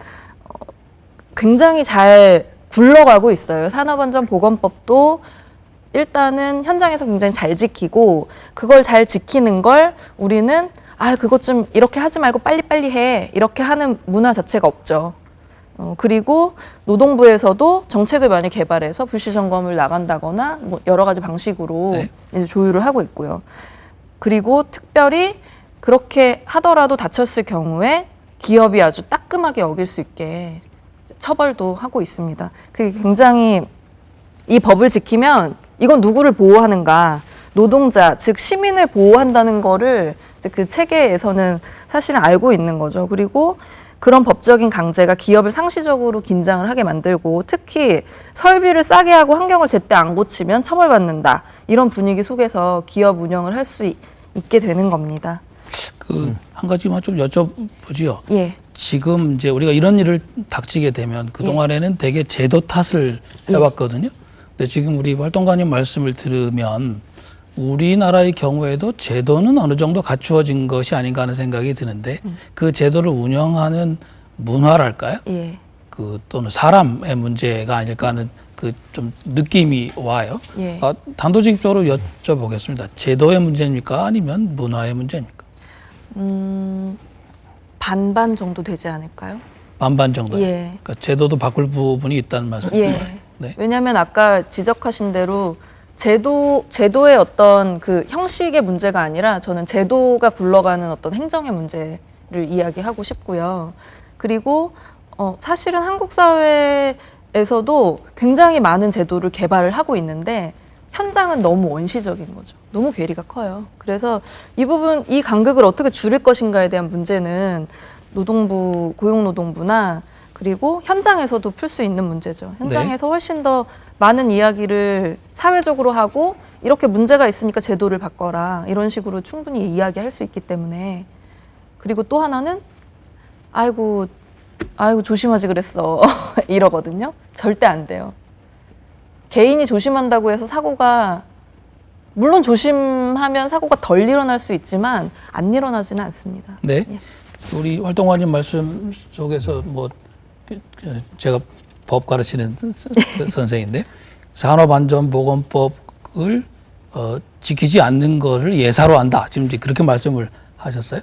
굉장히 잘 굴러가고 있어요. 산업안전보건법도 일단은 현장에서 굉장히 잘 지키고, 그걸 잘 지키는 걸 우리는 그것 좀 이렇게 하지 말고 빨리빨리 해 이렇게 하는 문화 자체가 없죠. 그리고 노동부에서도 정책을 많이 개발해서 불시 점검을 나간다거나 뭐 여러 가지 방식으로 네. 이제 조율을 하고 있고요. 그리고 특별히 그렇게 하더라도 다쳤을 경우에 기업이 아주 따끔하게 여길 수 있게 처벌도 하고 있습니다. 그게 굉장히 이 법을 지키면 이건 누구를 보호하는가, 노동자, 즉 시민을 보호한다는 거를 이제 그 체계에서는 사실은 알고 있는 거죠. 그리고 그런 법적인 강제가 기업을 상시적으로 긴장을 하게 만들고 특히 설비를 싸게 하고 환경을 제때 안 고치면 처벌받는다. 이런 분위기 속에서 기업 운영을 할 수 있게 되는 겁니다. 그 한 가지만 좀 여쭤보지요. 예. 지금 이제 우리가 이런 일을 닥치게 되면 그 동안에는 대개 제도 탓을 해왔거든요. 근데 지금 우리 활동가님 말씀을 들으면 우리나라의 경우에도 제도는 어느 정도 갖추어진 것이 아닌가 하는 생각이 드는데 그 제도를 운영하는 문화랄까요? 예. 그 또는 사람의 문제가 아닐까 하는 그 좀 느낌이 와요. 예. 단도직입적으로 여쭤보겠습니다. 제도의 문제입니까? 아니면 문화의 문제입니까? 반반 정도 되지 않을까요? 반반 정도. 예. 그러니까 제도도 바꿀 부분이 있다는 말씀이에요. 예. 네. 왜냐하면 아까 지적하신 대로 제도의 어떤 그 형식의 문제가 아니라 저는 제도가 굴러가는 어떤 행정의 문제를 이야기하고 싶고요. 그리고 사실은 한국 사회에서도 굉장히 많은 제도를 개발을 하고 있는데 현장은 너무 원시적인 거죠. 너무 괴리가 커요. 그래서 이 부분, 이 간극을 어떻게 줄일 것인가에 대한 문제는 고용노동부나 그리고 현장에서도 풀 수 있는 문제죠. 현장에서 훨씬 더 많은 이야기를 사회적으로 하고 이렇게 문제가 있으니까 제도를 바꿔라. 이런 식으로 충분히 이야기할 수 있기 때문에. 그리고 또 하나는 아이고 조심하지 그랬어. 이러거든요. 절대 안 돼요. 개인이 조심한다고 해서 사고가 물론 조심하면 사고가 덜 일어날 수 있지만 안 일어나지는 않습니다. 네. 예. 우리 활동가님 말씀 속에서 뭐 제가 법 가르치는 선생인데 산업안전보건법을 지키지 않는 거를 예사로 한다. 지금 이제 그렇게 말씀을 하셨어요.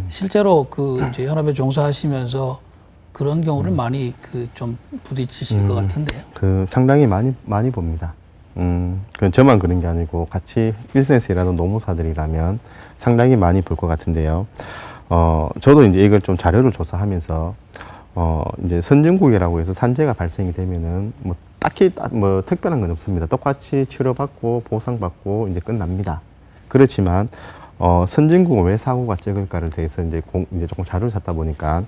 실제로 그 이제 현업에 종사하시면서 그런 경우를 많이 그 좀 부딪히실 것 같은데요. 그 상당히 많이 봅니다. 그건 저만 그런 게 아니고 같이 일선에서 일하는 노무사들이라면 상당히 많이 볼 것 같은데요. 저도 이제 이걸 좀 자료를 조사하면서 이제 선진국이라고 해서 산재가 발생이 되면은 뭐 딱히 뭐 특별한 건 없습니다. 똑같이 치료받고 보상받고 이제 끝납니다. 그렇지만 선진국은 왜 사고가 적을까를 대해서 이제 조금 자료를 찾다 보니까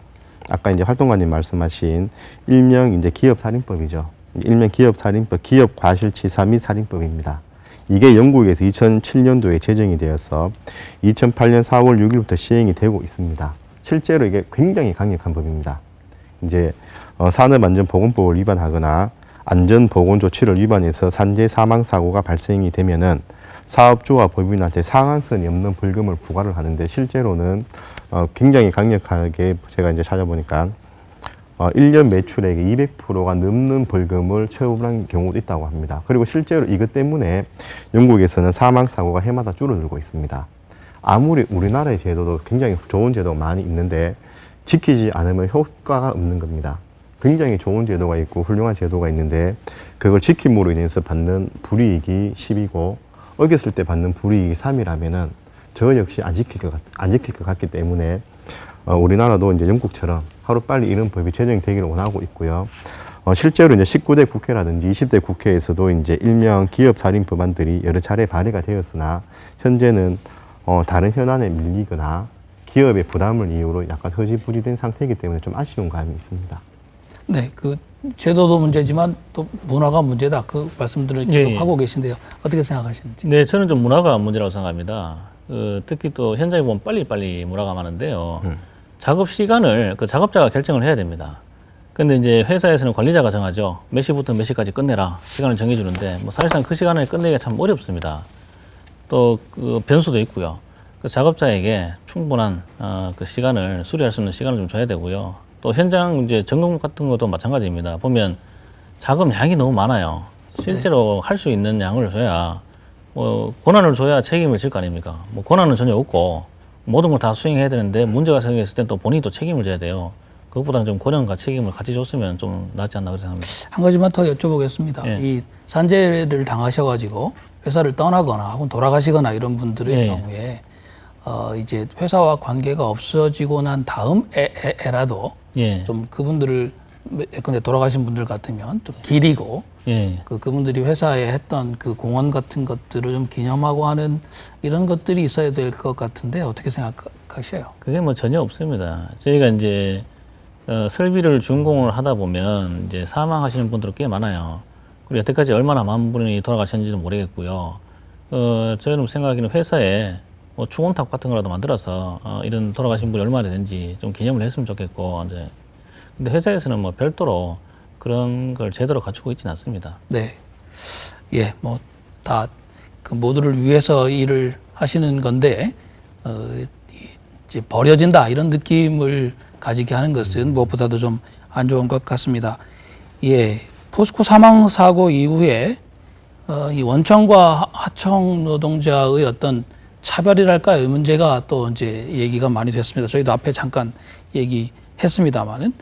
아까 이제 활동가님 말씀하신 일명 이제 기업살인법이죠. 일명 기업살인법, 기업과실치사 및 살인법입니다. 이게 영국에서 2007년도에 제정이 되어서 2008년 4월 6일부터 시행이 되고 있습니다. 실제로 이게 굉장히 강력한 법입니다. 이제 산업안전보건법을 위반하거나 안전보건조치를 위반해서 산재 사망사고가 발생이 되면은 사업주와 법인한테 상한선이 없는 벌금을 부과를 하는데 실제로는 굉장히 강력하게 제가 이제 찾아보니까 1년 매출액의 200%가 넘는 벌금을 처분한 경우도 있다고 합니다. 그리고 실제로 이것 때문에 영국에서는 사망사고가 해마다 줄어들고 있습니다. 아무리 우리나라의 제도도 굉장히 좋은 제도가 많이 있는데 지키지 않으면 효과가 없는 겁니다. 굉장히 좋은 제도가 있고 훌륭한 제도가 있는데 그걸 지킴으로 인해서 받는 불이익이 10이고 어겼을 때 받는 불이익이 3이라면은 저 역시 안 지킬 것 같기 때문에 우리나라도 이제 영국처럼 하루빨리 이런 법이 제정이 되기를 원하고 있고요. 실제로 이제 19대 국회라든지 20대 국회에서도 이제 일명 기업 살인 법안들이 여러 차례 발의가 되었으나 현재는 다른 현안에 밀리거나 기업의 부담을 이유로 약간 흐지부지된 상태이기 때문에 좀 아쉬운 감이 있습니다. 네, 그 제도도 문제지만 또 문화가 문제다. 그 말씀들을 계속 하고 계신데요. 어떻게 생각하시는지? 네, 저는 좀 문화가 문제라고 생각합니다. 특히 또 현장에 보면 빨리빨리 문화가 많은데요. 작업 시간을 그 작업자가 결정을 해야 됩니다. 근데 이제 회사에서는 관리자가 정하죠. 몇 시부터 몇 시까지 끝내라. 시간을 정해주는데, 뭐 사실상 그 시간을 끝내기가 참 어렵습니다. 또 그 변수도 있고요. 그 작업자에게 충분한 그 시간을 수리할 수 있는 시간을 좀 줘야 되고요. 또 현장 이제 점검 같은 것도 마찬가지입니다. 보면 작업량이 너무 많아요. 실제로 할 수 있는 양을 줘야 뭐 권한을 줘야 책임을 질 거 아닙니까? 뭐 권한은 전혀 없고 모든 걸 다 수행해야 되는데 문제가 생겼을 땐 또 본인이 또 책임을 져야 돼요. 그것보다는 좀 권한과 책임을 같이 줬으면 좀 낫지 않나 그렇게 생각합니다. 한 가지만 더 여쭤보겠습니다. 예. 이 산재를 당하셔가지고 회사를 떠나거나 혹은 돌아가시거나 이런 분들의 예. 경우에 이제 회사와 관계가 없어지고 난 다음 에라도 예. 좀 그분들을 예컨대 돌아가신 분들 같으면 좀 기리고 예. 그분들이 회사에 했던 그 공헌 같은 것들을 좀 기념하고 하는 이런 것들이 있어야 될 것 같은데 어떻게 생각하셔요? 그게 뭐 전혀 없습니다. 저희가 이제 설비를 준공을 하다 보면 이제 사망하시는 분들이 꽤 많아요. 그리고 여태까지 얼마나 많은 분이 돌아가셨는지는 모르겠고요. 저희는 생각하기는 회사에 뭐 추원탑 같은 거라도 만들어서 이런 돌아가신 분이 얼마나 되는지 좀 기념을 했으면 좋겠고, 이제 근데 회사에서는 뭐 별도로 그런 걸 제대로 갖추고 있지는 않습니다. 네. 예, 뭐 다 그 모두를 위해서 일을 하시는 건데 이제 버려진다 이런 느낌을 가지게 하는 것은 무엇보다도 좀 안 좋은 것 같습니다. 예, 포스코 사망 사고 이후에 이 원청과 하청 노동자의 어떤 차별이랄까요, 이 문제가 또 이제 얘기가 많이 됐습니다. 저희도 앞에 잠깐 얘기했습니다만은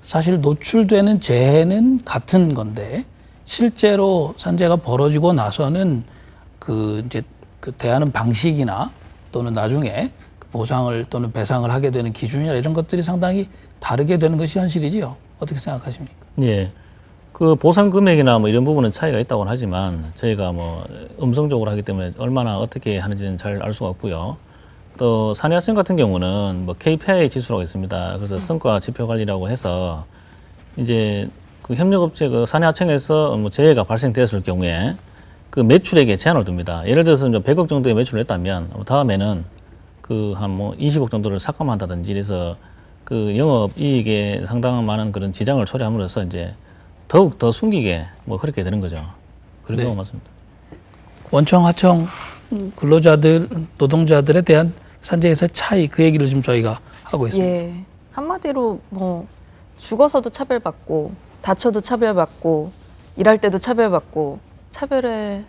사실 노출되는 재해는 같은 건데 실제로 산재가 벌어지고 나서는 그 이제 그 대하는 방식이나 또는 나중에 보상을 또는 배상을 하게 되는 기준이나 이런 것들이 상당히 다르게 되는 것이 현실이지요. 어떻게 생각하십니까? 예. 그 보상 금액이나 뭐 이런 부분은 차이가 있다고는 하지만 저희가 뭐 음성적으로 하기 때문에 얼마나 어떻게 하는지는 잘 알 수가 없고요. 또 산해하청 같은 경우는 뭐 KPI 지수라고 있습니다. 그래서 성과 지표 관리라고 해서 이제 그 협력업체 그 산해하청에서 뭐 재해가 발생되었을 경우에 그 매출액에 제한을 둡니다. 예를 들어서 이제 100억 정도의 매출을 했다면 다음에는 그 한 뭐 20억 정도를 삭감한다든지 이래서 그 영업 이익에 상당한 많은 그런 지장을 초래함으로써 이제 더욱 더 숨기게 뭐 그렇게 되는 거죠. 그런 네. 경우가 맞습니다. 원청, 하청 근로자들, 노동자들에 대한 산재에서의 차이 그 얘기를 지금 저희가 하고 있습니다. 예. 한마디로 뭐 죽어서도 차별받고 다쳐도 차별받고 일할 때도 차별받고 차별에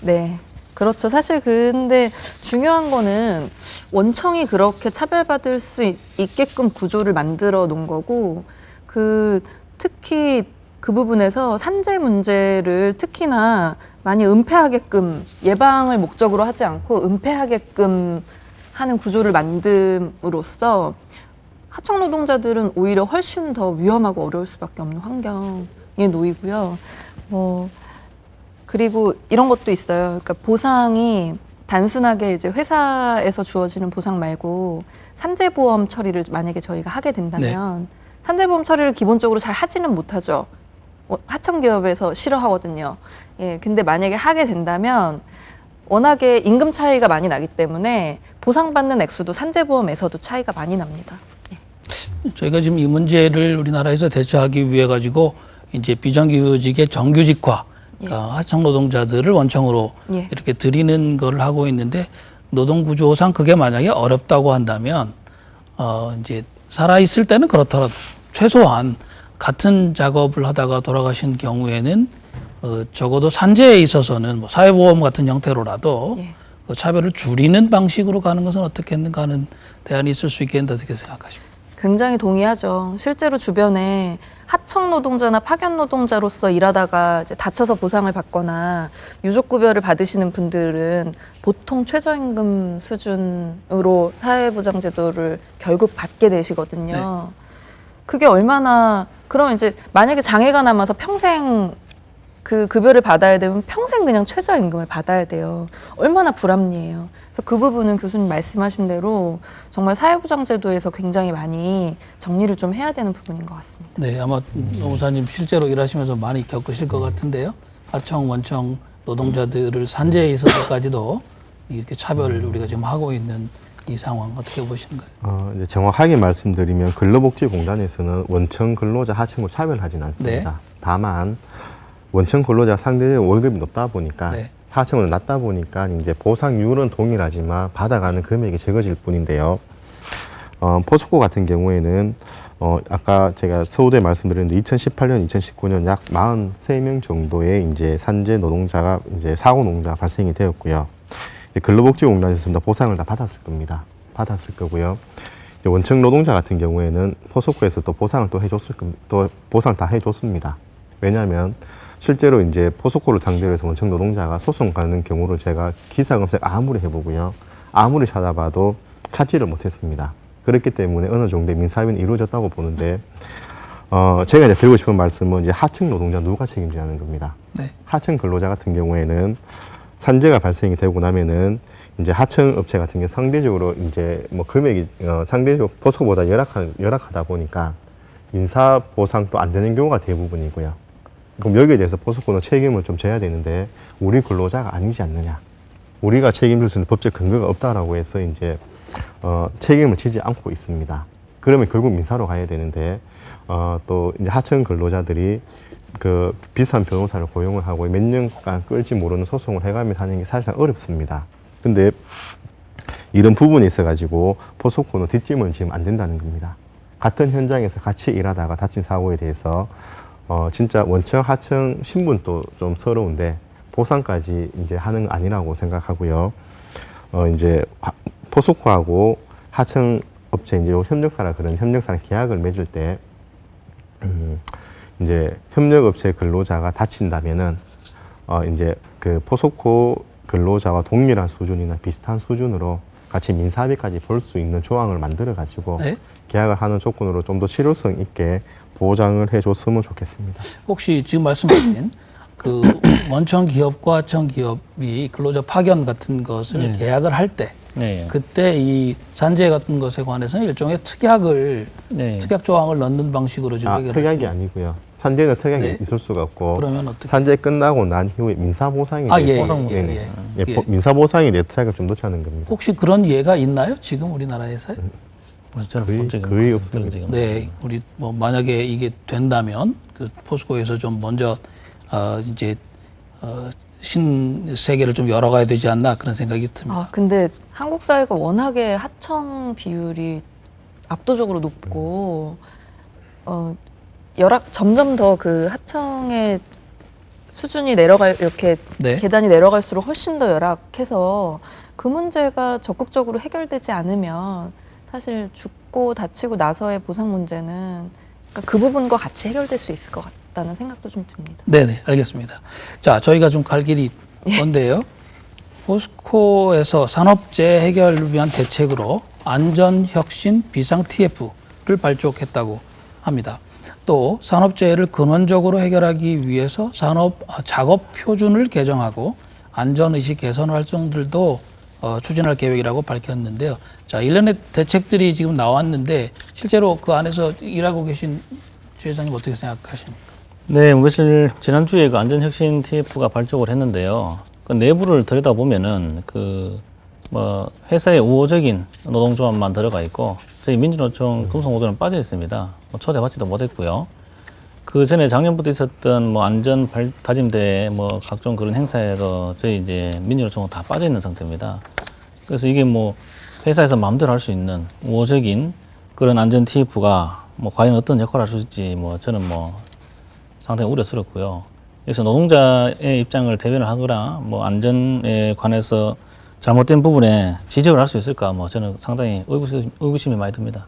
네. 그렇죠. 사실 근데 중요한 거는 원청이 그렇게 차별받을 수 있게끔 구조를 만들어 놓은 거고 특히 그 부분에서 산재 문제를 특히나 많이 은폐하게끔 예방을 목적으로 하지 않고 은폐하게끔 하는 구조를 만듦으로써 하청 노동자들은 오히려 훨씬 더 위험하고 어려울 수밖에 없는 환경에 놓이고요. 그리고 이런 것도 있어요. 그러니까 보상이 단순하게 이제 회사에서 주어지는 보상 말고 산재보험 처리를 만약에 저희가 하게 된다면 산재보험 처리를 기본적으로 잘 하지는 못하죠. 하청기업에서 싫어하거든요. 예, 근데 만약에 하게 된다면 워낙에 임금 차이가 많이 나기 때문에 보상받는 액수도 산재보험에서도 차이가 많이 납니다. 저희가 지금 이 문제를 우리나라에서 대처하기 위해 가지고 이제 비정규직의 정규직화, 그러니까 하청 노동자들을 원청으로 이렇게 드리는 걸 하고 있는데 노동구조상 그게 만약에 어렵다고 한다면 이제 살아 있을 때는 그렇더라도 최소한 같은 작업을 하다가 돌아가신 경우에는 적어도 산재에 있어서는 뭐 사회보험 같은 형태로라도 그 차별을 줄이는 방식으로 가는 것은 어떻겠는가 하는 대안이 있을 수 있겠는데 어떻게 생각하십니까? 굉장히 동의하죠. 실제로 주변에 하청 노동자나 파견 노동자로서 일하다가 이제 다쳐서 보상을 받거나 유족급여를 받으시는 분들은 보통 최저임금 수준으로 사회보장제도를 결국 받게 되시거든요. 그게 얼마나, 그러면 이제 만약에 장애가 남아서 평생 그 급여를 받아야 되면 평생 그냥 최저임금을 받아야 돼요. 얼마나 불합리해요. 그래서 그 부분은 교수님 말씀하신 대로 정말 사회보장제도에서 굉장히 많이 정리를 좀 해야 되는 부분인 것 같습니다. 네, 아마 노무사님 실제로 일하시면서 많이 겪으실 것 같은데요. 하청, 원청 노동자들을 산재에 있어서까지도 이렇게 차별을 우리가 지금 하고 있는 이 상황 어떻게 보시는가요? 이제 정확하게 말씀드리면 근로복지공단에서는 원청 근로자, 하청을 차별하지는 않습니다. 다만 원청 근로자 상대적으로 월급이 높다 보니까 하청은 낮다 보니까 이제 보상률은 동일하지만 받아가는 금액이 적어질 뿐인데요. 포스코 같은 경우에는 아까 제가 서두에 말씀드렸는데 2018년, 2019년 약 43명 정도의 이제 산재 노동자가 이제 사고 노동자가 발생이 되었고요. 근로복지공단에서 보상을 다 받았을 겁니다. 받았을 거고요. 원청 노동자 같은 경우에는 포스코에서 또 보상을 또 해줬을 겁니다. 또 보상을 다 해줬습니다. 왜냐하면 실제로 이제 포스코를 상대로 해서 원청 노동자가 소송 가는 경우를 제가 기사 검색 아무리 해보고요. 아무리 찾아봐도 찾지를 못했습니다. 그렇기 때문에 어느 정도의 민사합의는 이루어졌다고 보는데, 제가 이제 드리고 싶은 말씀은 이제 하청 노동자 누가 책임지냐는 겁니다. 하청 근로자 같은 경우에는 산재가 발생이 되고 나면은 이제 하청 업체 같은 경우 상대적으로 이제 뭐 금액이 상대적으로 포스코보다 열악하다 보니까 민사 보상도 안 되는 경우가 대부분이고요. 그럼 여기에 대해서 포스코는 책임을 좀 져야 되는데 우리 근로자가 아니지 않느냐. 우리가 책임질 수 있는 법적 근거가 없다라고 해서 이제 책임을 지지 않고 있습니다. 그러면 결국 민사로 가야 되는데 또 이제 하청 근로자들이 그 비싼 변호사를 고용을 하고 몇 년간 끌지 모르는 소송을 해가면서 하는 게 사실상 어렵습니다. 근데 이런 부분이 있어가지고 포스코는 뒷짐을 지면 안 된다는 겁니다. 같은 현장에서 같이 일하다가 다친 사고에 대해서 진짜 원청 하청 신분도 좀 서러운데 보상까지 이제 하는 건 아니라고 생각하고요. 이제 포스코하고 하청 업체 이제 협력사라 그런 협력사랑 계약을 맺을 때 이제 협력업체 근로자가 다친다면은 이제 그 포스코 근로자와 동일한 수준이나 비슷한 수준으로 같이 민사합의까지 볼 수 있는 조항을 만들어 가지고 네. 계약을 하는 조건으로 좀 더 실효성 있게 보장을 해줬으면 좋겠습니다. 혹시 지금 말씀하신 그 원청 기업과 하청 기업이 근로자 파견 같은 것을 계약을 할 때 네. 그때 이 산재 같은 것에 관해서는 일종의 특약을 네. 특약 조항을 넣는 방식으로 지금 해결을 특약이 아니고요. 산재는 특약이 네. 있을 수가 없고 그러면 어떻게? 산재 끝나고 난 후에 민사보상에 아, 대해서 예, 예, 예, 예. 민사보상에 대해 특약을 좀 넣자는 겁니다. 혹시 그런 예가 있나요? 지금 우리나라에서요? 거의 없습니다. 네, 우리 뭐 만약에 이게 된다면 그 포스코에서 좀 먼저 이제 신세계를 좀 열어가야 되지 않나 그런 생각이 듭니다. 아, 근데 한국 사회가 워낙에 하청 비율이 압도적으로 높고 점점 더 그 하청의 수준이 이렇게 네. 계단이 내려갈수록 훨씬 더 열악해서 그 문제가 적극적으로 해결되지 않으면 사실 죽고 다치고 나서의 보상 문제는 그러니까 그 부분과 같이 해결될 수 있을 것 같다는 생각도 좀 듭니다. 네네, 알겠습니다. 자, 저희가 좀 갈 길이 뭔데요? 포스코에서 산업재해 해결을 위한 대책으로 안전혁신 비상 TF를 발족했다고 합니다. 또 산업재해를 근원적으로 해결하기 위해서 작업 표준을 개정하고 안전의식 개선 활동들도 추진할 계획이라고 밝혔는데요. 자, 일련의 대책들이 지금 나왔는데 실제로 그 안에서 일하고 계신 최 회장님 어떻게 생각하십니까? 네, 사실 지난주에 그 안전혁신 TF가 발족을 했는데요. 그 내부를 들여다보면은 뭐 회사의 우호적인 노동조합만 들어가 있고 저희 민주노총 금속노조는 빠져 있습니다. 뭐 초대받지도 못했고요. 그 전에 작년부터 있었던 뭐 안전 다짐대회 뭐 각종 그런 행사에도 저희 이제 민주노총은 다 빠져 있는 상태입니다. 그래서 이게 뭐 회사에서 마음대로 할 수 있는 우호적인 그런 안전 TF가 뭐 과연 어떤 역할을 할 수 있을지 뭐 저는 뭐 상당히 우려스럽고요. 그래서 노동자의 입장을 대변을 하거나 뭐 안전에 관해서 잘못된 부분에 지적을 할 수 있을까 뭐 저는 상당히 의구심이 많이 듭니다.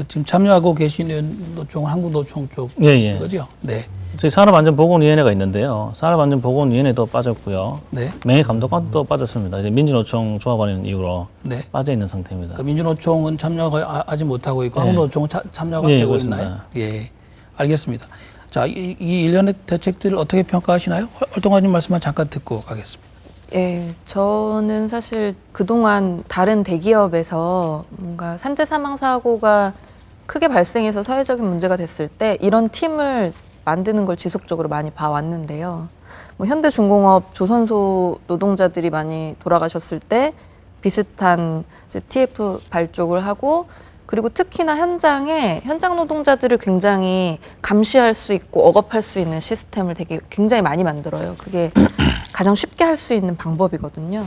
지금 참여하고 계시는 노총은 한국노총 쪽 예. 거죠? 네. 저희 산업안전보건위원회가 있는데요. 산업안전보건위원회도 빠졌고요. 네. 명예감독관도 빠졌습니다. 이제 민주노총 조합원인 이후로 네. 빠져 있는 상태입니다. 그 민주노총은 참여하지 못하고 있고 네. 한국노총은 참여가 예, 되고 그렇습니다. 있나요? 예, 알겠습니다. 자, 이 일련의 대책들을 어떻게 평가하시나요? 활동가님 말씀만 잠깐 듣고 가겠습니다. 예, 저는 사실 그동안 다른 대기업에서 뭔가 산재 사망 사고가 크게 발생해서 사회적인 문제가 됐을 때 이런 팀을 만드는 걸 지속적으로 많이 봐왔는데요. 뭐 현대중공업 조선소 노동자들이 많이 돌아가셨을 때 비슷한 이제 TF 발족을 하고 그리고 특히나 현장 노동자들을 굉장히 감시할 수 있고 억압할 수 있는 시스템을 굉장히 많이 만들어요. 그게 가장 쉽게 할 수 있는 방법이거든요.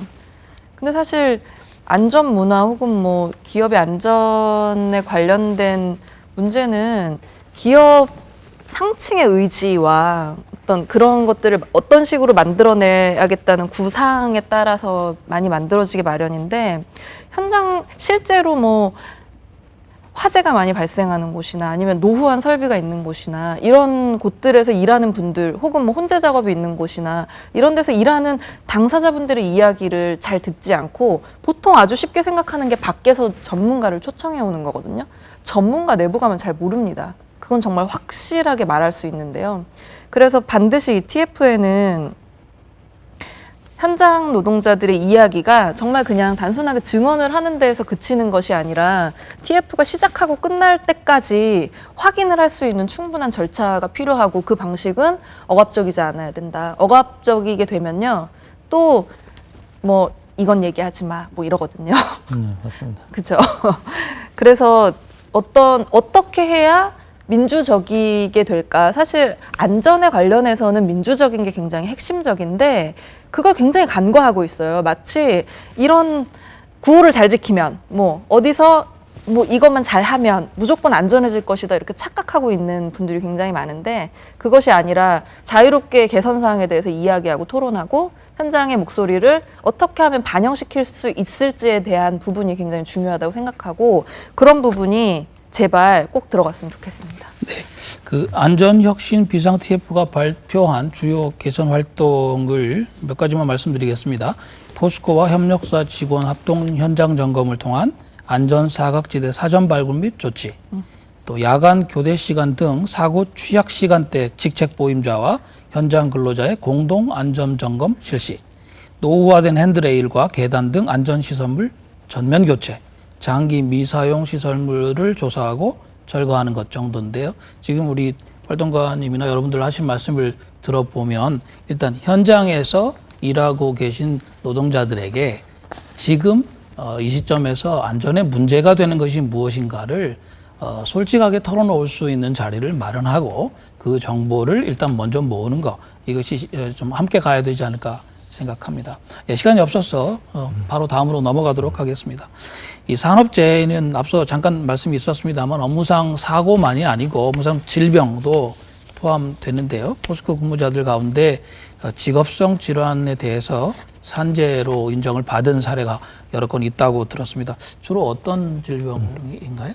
근데 사실 안전 문화 혹은 뭐 기업의 안전에 관련된 문제는 기업 상층의 의지와 어떤 그런 것들을 어떤 식으로 만들어내야겠다는 구상에 따라서 많이 만들어지기 마련인데 실제로 뭐 화재가 많이 발생하는 곳이나 아니면 노후한 설비가 있는 곳이나 이런 곳들에서 일하는 분들 혹은 뭐 혼재 작업이 있는 곳이나 이런 데서 일하는 당사자분들의 이야기를 잘 듣지 않고 보통 아주 쉽게 생각하는 게 밖에서 전문가를 초청해 오는 거거든요. 전문가 내부 가면 잘 모릅니다. 그건 정말 확실하게 말할 수 있는데요. 그래서 반드시 이 TF에는 현장 노동자들의 이야기가 정말 그냥 단순하게 증언을 하는 데에서 그치는 것이 아니라 TF가 시작하고 끝날 때까지 확인을 할 수 있는 충분한 절차가 필요하고 그 방식은 억압적이지 않아야 된다. 억압적이게 되면요. 또 뭐 이건 얘기하지 마. 뭐 이러거든요. 맞습니다. 그죠? 그래서 어떻게 해야 민주적이게 될까? 사실 안전에 관련해서는 민주적인 게 굉장히 핵심적인데 그걸 굉장히 간과하고 있어요. 마치 이런 구호를 잘 지키면 뭐 어디서 뭐 이것만 잘하면 무조건 안전해질 것이다 이렇게 착각하고 있는 분들이 굉장히 많은데 그것이 아니라 자유롭게 개선 사항에 대해서 이야기하고 토론하고 현장의 목소리를 어떻게 하면 반영시킬 수 있을지에 대한 부분이 굉장히 중요하다고 생각하고 그런 부분이 제발 꼭 들어갔으면 좋겠습니다. 그 안전혁신 비상 TF가 발표한 주요 개선 활동을 몇 가지만 말씀드리겠습니다. 포스코와 협력사 직원 합동 현장 점검을 통한 안전 사각지대 사전 발굴 및 조치, 또 야간 교대 시간 등 사고 취약 시간대 직책 보임자와 현장 근로자의 공동 안전 점검 실시, 노후화된 핸드레일과 계단 등 안전 시설물 전면 교체, 장기 미사용 시설물을 조사하고 절거하는 것 정도인데요. 지금 우리 활동가님이나 여러분들 하신 말씀을 들어보면 일단 현장에서 일하고 계신 노동자들에게 지금 이 시점에서 안전에 문제가 되는 것이 무엇인가를 솔직하게 털어놓을 수 있는 자리를 마련하고 그 정보를 일단 먼저 모으는 것 이것이 좀 함께 가야 되지 않을까 생각합니다. 시간이 없어서 바로 다음으로 넘어가도록 하겠습니다. 이 산업재해는 앞서 잠깐 말씀이 있었습니다만 업무상 사고만이 아니고 업무상 질병도 포함되는데요. 포스코 근무자들 가운데 직업성 질환에 대해서 산재로 인정을 받은 사례가 여러 건 있다고 들었습니다. 주로 어떤 질병인가요?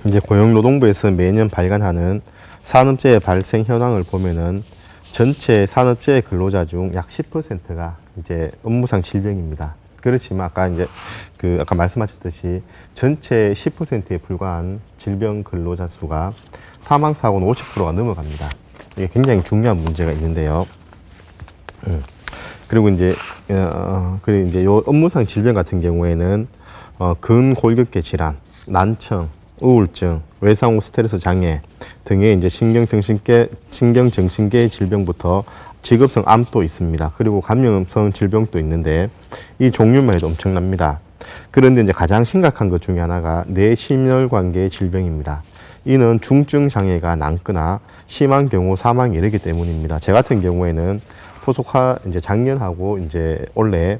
이제 고용노동부에서 매년 발간하는 산업재해 발생 현황을 보면은 전체 산업재해 근로자 중 약 10%가 이제 업무상 질병입니다. 그렇지만 아까 말씀하셨듯이 전체 10%에 불과한 질병 근로자 수가 사망 사고는 50%가 넘어갑니다. 이게 굉장히 중요한 문제가 있는데요. 그리고 이제 요 업무상 질병 같은 경우에는 근골격계 질환, 난청, 우울증, 외상 후 스트레스 장애 등의 이제 신경정신계 질병부터 직업성 암도 있습니다. 그리고 감염성 질병도 있는데 이 종류만 해도 엄청납니다. 그런데 이제 가장 심각한 것 중에 하나가 뇌심혈관계 질병입니다. 이는 중증 장애가 남거나 심한 경우 사망에 이르기 때문입니다. 제 같은 경우에는 이제 작년하고 이제 올해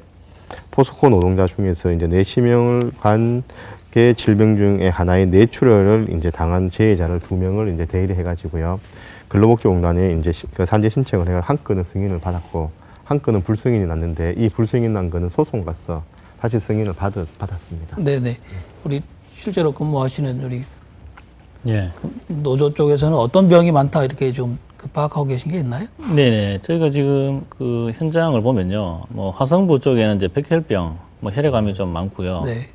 포스코 노동자 중에서 이제 뇌심혈관계 질병 중에 하나의 뇌출혈을 이제 당한 재해자를 2명을 이제 대의를 해가지고요. 근로복지공단에 이제 그 산재 신청을 해서 한 건은 승인을 받았고 한 건은 불승인이 났는데 이 불승인 난 거는 소송 가서 다시 승인을 받았습니다. 네네. 우리 실제로 근무하시는 우리 예. 노조 쪽에서는 어떤 병이 많다 이렇게 좀 파악하고 계신 게 있나요? 네네. 저희가 지금 그 현장을 보면요. 뭐 화성부 쪽에는 이제 백혈병, 뭐 혈액암이 좀 많고요. 네.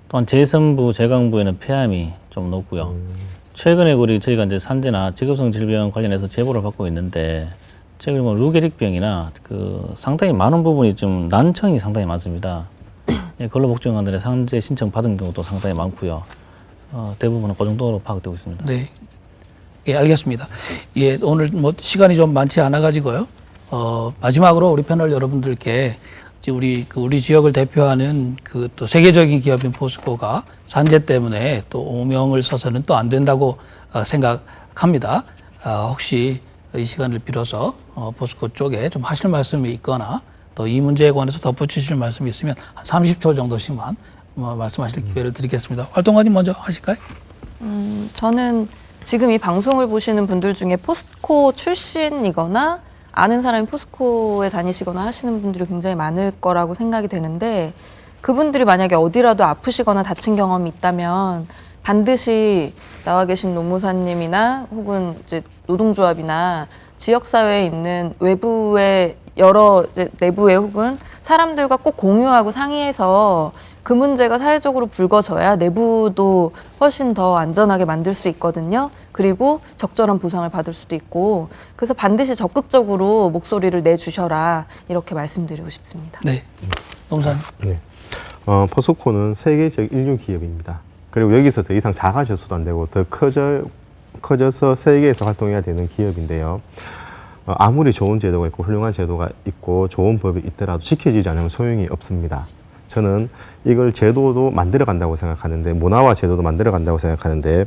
또한 제선부, 제강부에는 폐암이 좀 높고요. 최근에 저희가 이제 산재나 직업성 질병 관련해서 제보를 받고 있는데 최근에 뭐 루게릭병이나 상당히 많은 부분이 좀 난청이 상당히 많습니다. 예, 근로복지공단들의 산재 신청 받은 경우도 상당히 많고요. 대부분은 그 정도로 파악되고 있습니다. 네. 예, 알겠습니다. 예, 오늘 뭐 시간이 좀 많지 않아 가지고요. 마지막으로 우리 패널 여러분들께 우리 지역을 대표하는 또 세계적인 기업인 포스코가 산재 때문에 또 오명을 써서는 또 안 된다고 생각합니다. 혹시 이 시간을 빌어서 포스코 쪽에 좀 하실 말씀이 있거나 또 이 문제에 관해서 덧붙이실 말씀이 있으면 한 30초 정도씩만 말씀하실 기회를 드리겠습니다. 활동가님 먼저 하실까요? 저는 지금 이 방송을 보시는 분들 중에 포스코 출신이거나 아는 사람이 포스코에 다니시거나 하시는 분들이 굉장히 많을 거라고 생각이 되는데 그분들이 만약에 어디라도 아프시거나 다친 경험이 있다면 반드시 나와 계신 노무사님이나 혹은 이제 노동조합이나 지역사회에 있는 외부의 여러 이제 내부에 혹은 사람들과 꼭 공유하고 상의해서 그 문제가 사회적으로 불거져야 내부도 훨씬 더 안전하게 만들 수 있거든요. 그리고 적절한 보상을 받을 수도 있고, 그래서 반드시 적극적으로 목소리를 내주셔라, 이렇게 말씀드리고 싶습니다. 네, 노무사님. 네. 포스코는 세계적 인류 기업입니다. 그리고 여기서 더 이상 작아져서도 안 되고 더 커져서 세계에서 활동해야 되는 기업인데요. 아무리 좋은 제도가 있고 훌륭한 제도가 있고 좋은 법이 있더라도 지켜지지 않으면 소용이 없습니다. 저는 이걸 제도도 만들어 간다고 생각하는데, 문화와 제도도 만들어 간다고 생각하는데,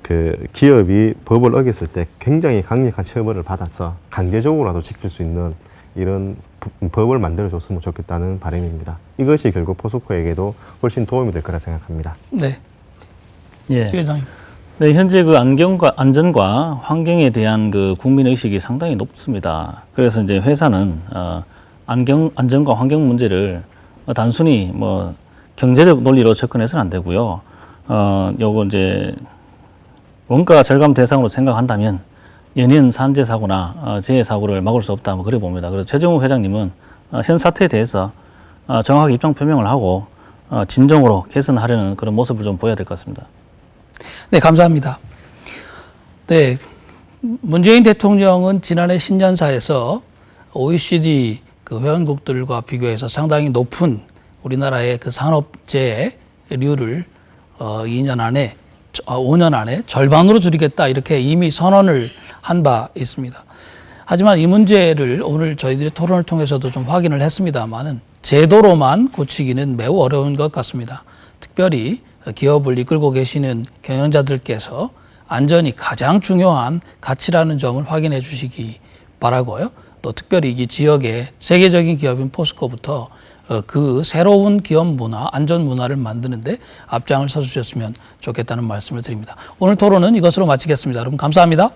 그 기업이 법을 어겼을 때 굉장히 강력한 처벌을 받아서 강제적으로라도 지킬 수 있는 이런 법을 만들어줬으면 좋겠다는 바람입니다. 이것이 결국 포스코에게도 훨씬 도움이 될 거라 생각합니다. 네, 예. 시 회장님. 네, 현재 그 안전과 환경에 대한 그 국민 의식이 상당히 높습니다. 그래서 이제 회사는 안전과 환경 문제를 단순히 뭐 경제적 논리로 접근해서는 안 되고요. 요거 이제 원가 절감 대상으로 생각한다면 연이은 산재 사고나 재해 사고를 막을 수 없다, 뭐 그래 봅니다. 그래서 최정욱 회장님은 현 사태에 대해서 정확하게 입장 표명을 하고 진정으로 개선하려는 그런 모습을 좀 보여야 될 것 같습니다. 네, 감사합니다. 네, 문재인 대통령은 지난해 신년사에서 OECD 그 회원국들과 비교해서 상당히 높은 우리나라의 그 산업재해률을 5년 안에 절반으로 줄이겠다, 이렇게 이미 선언을 한 바 있습니다. 하지만 이 문제를 오늘 저희들이 토론을 통해서도 좀 확인을 했습니다만은 제도로만 고치기는 매우 어려운 것 같습니다. 특별히 기업을 이끌고 계시는 경영자들께서 안전이 가장 중요한 가치라는 점을 확인해 주시기 바라고요. 또 특별히 이 지역의 세계적인 기업인 포스코부터 그 새로운 기업 문화, 안전 문화를 만드는데 앞장을 서주셨으면 좋겠다는 말씀을 드립니다. 오늘 토론은 이것으로 마치겠습니다. 여러분 감사합니다.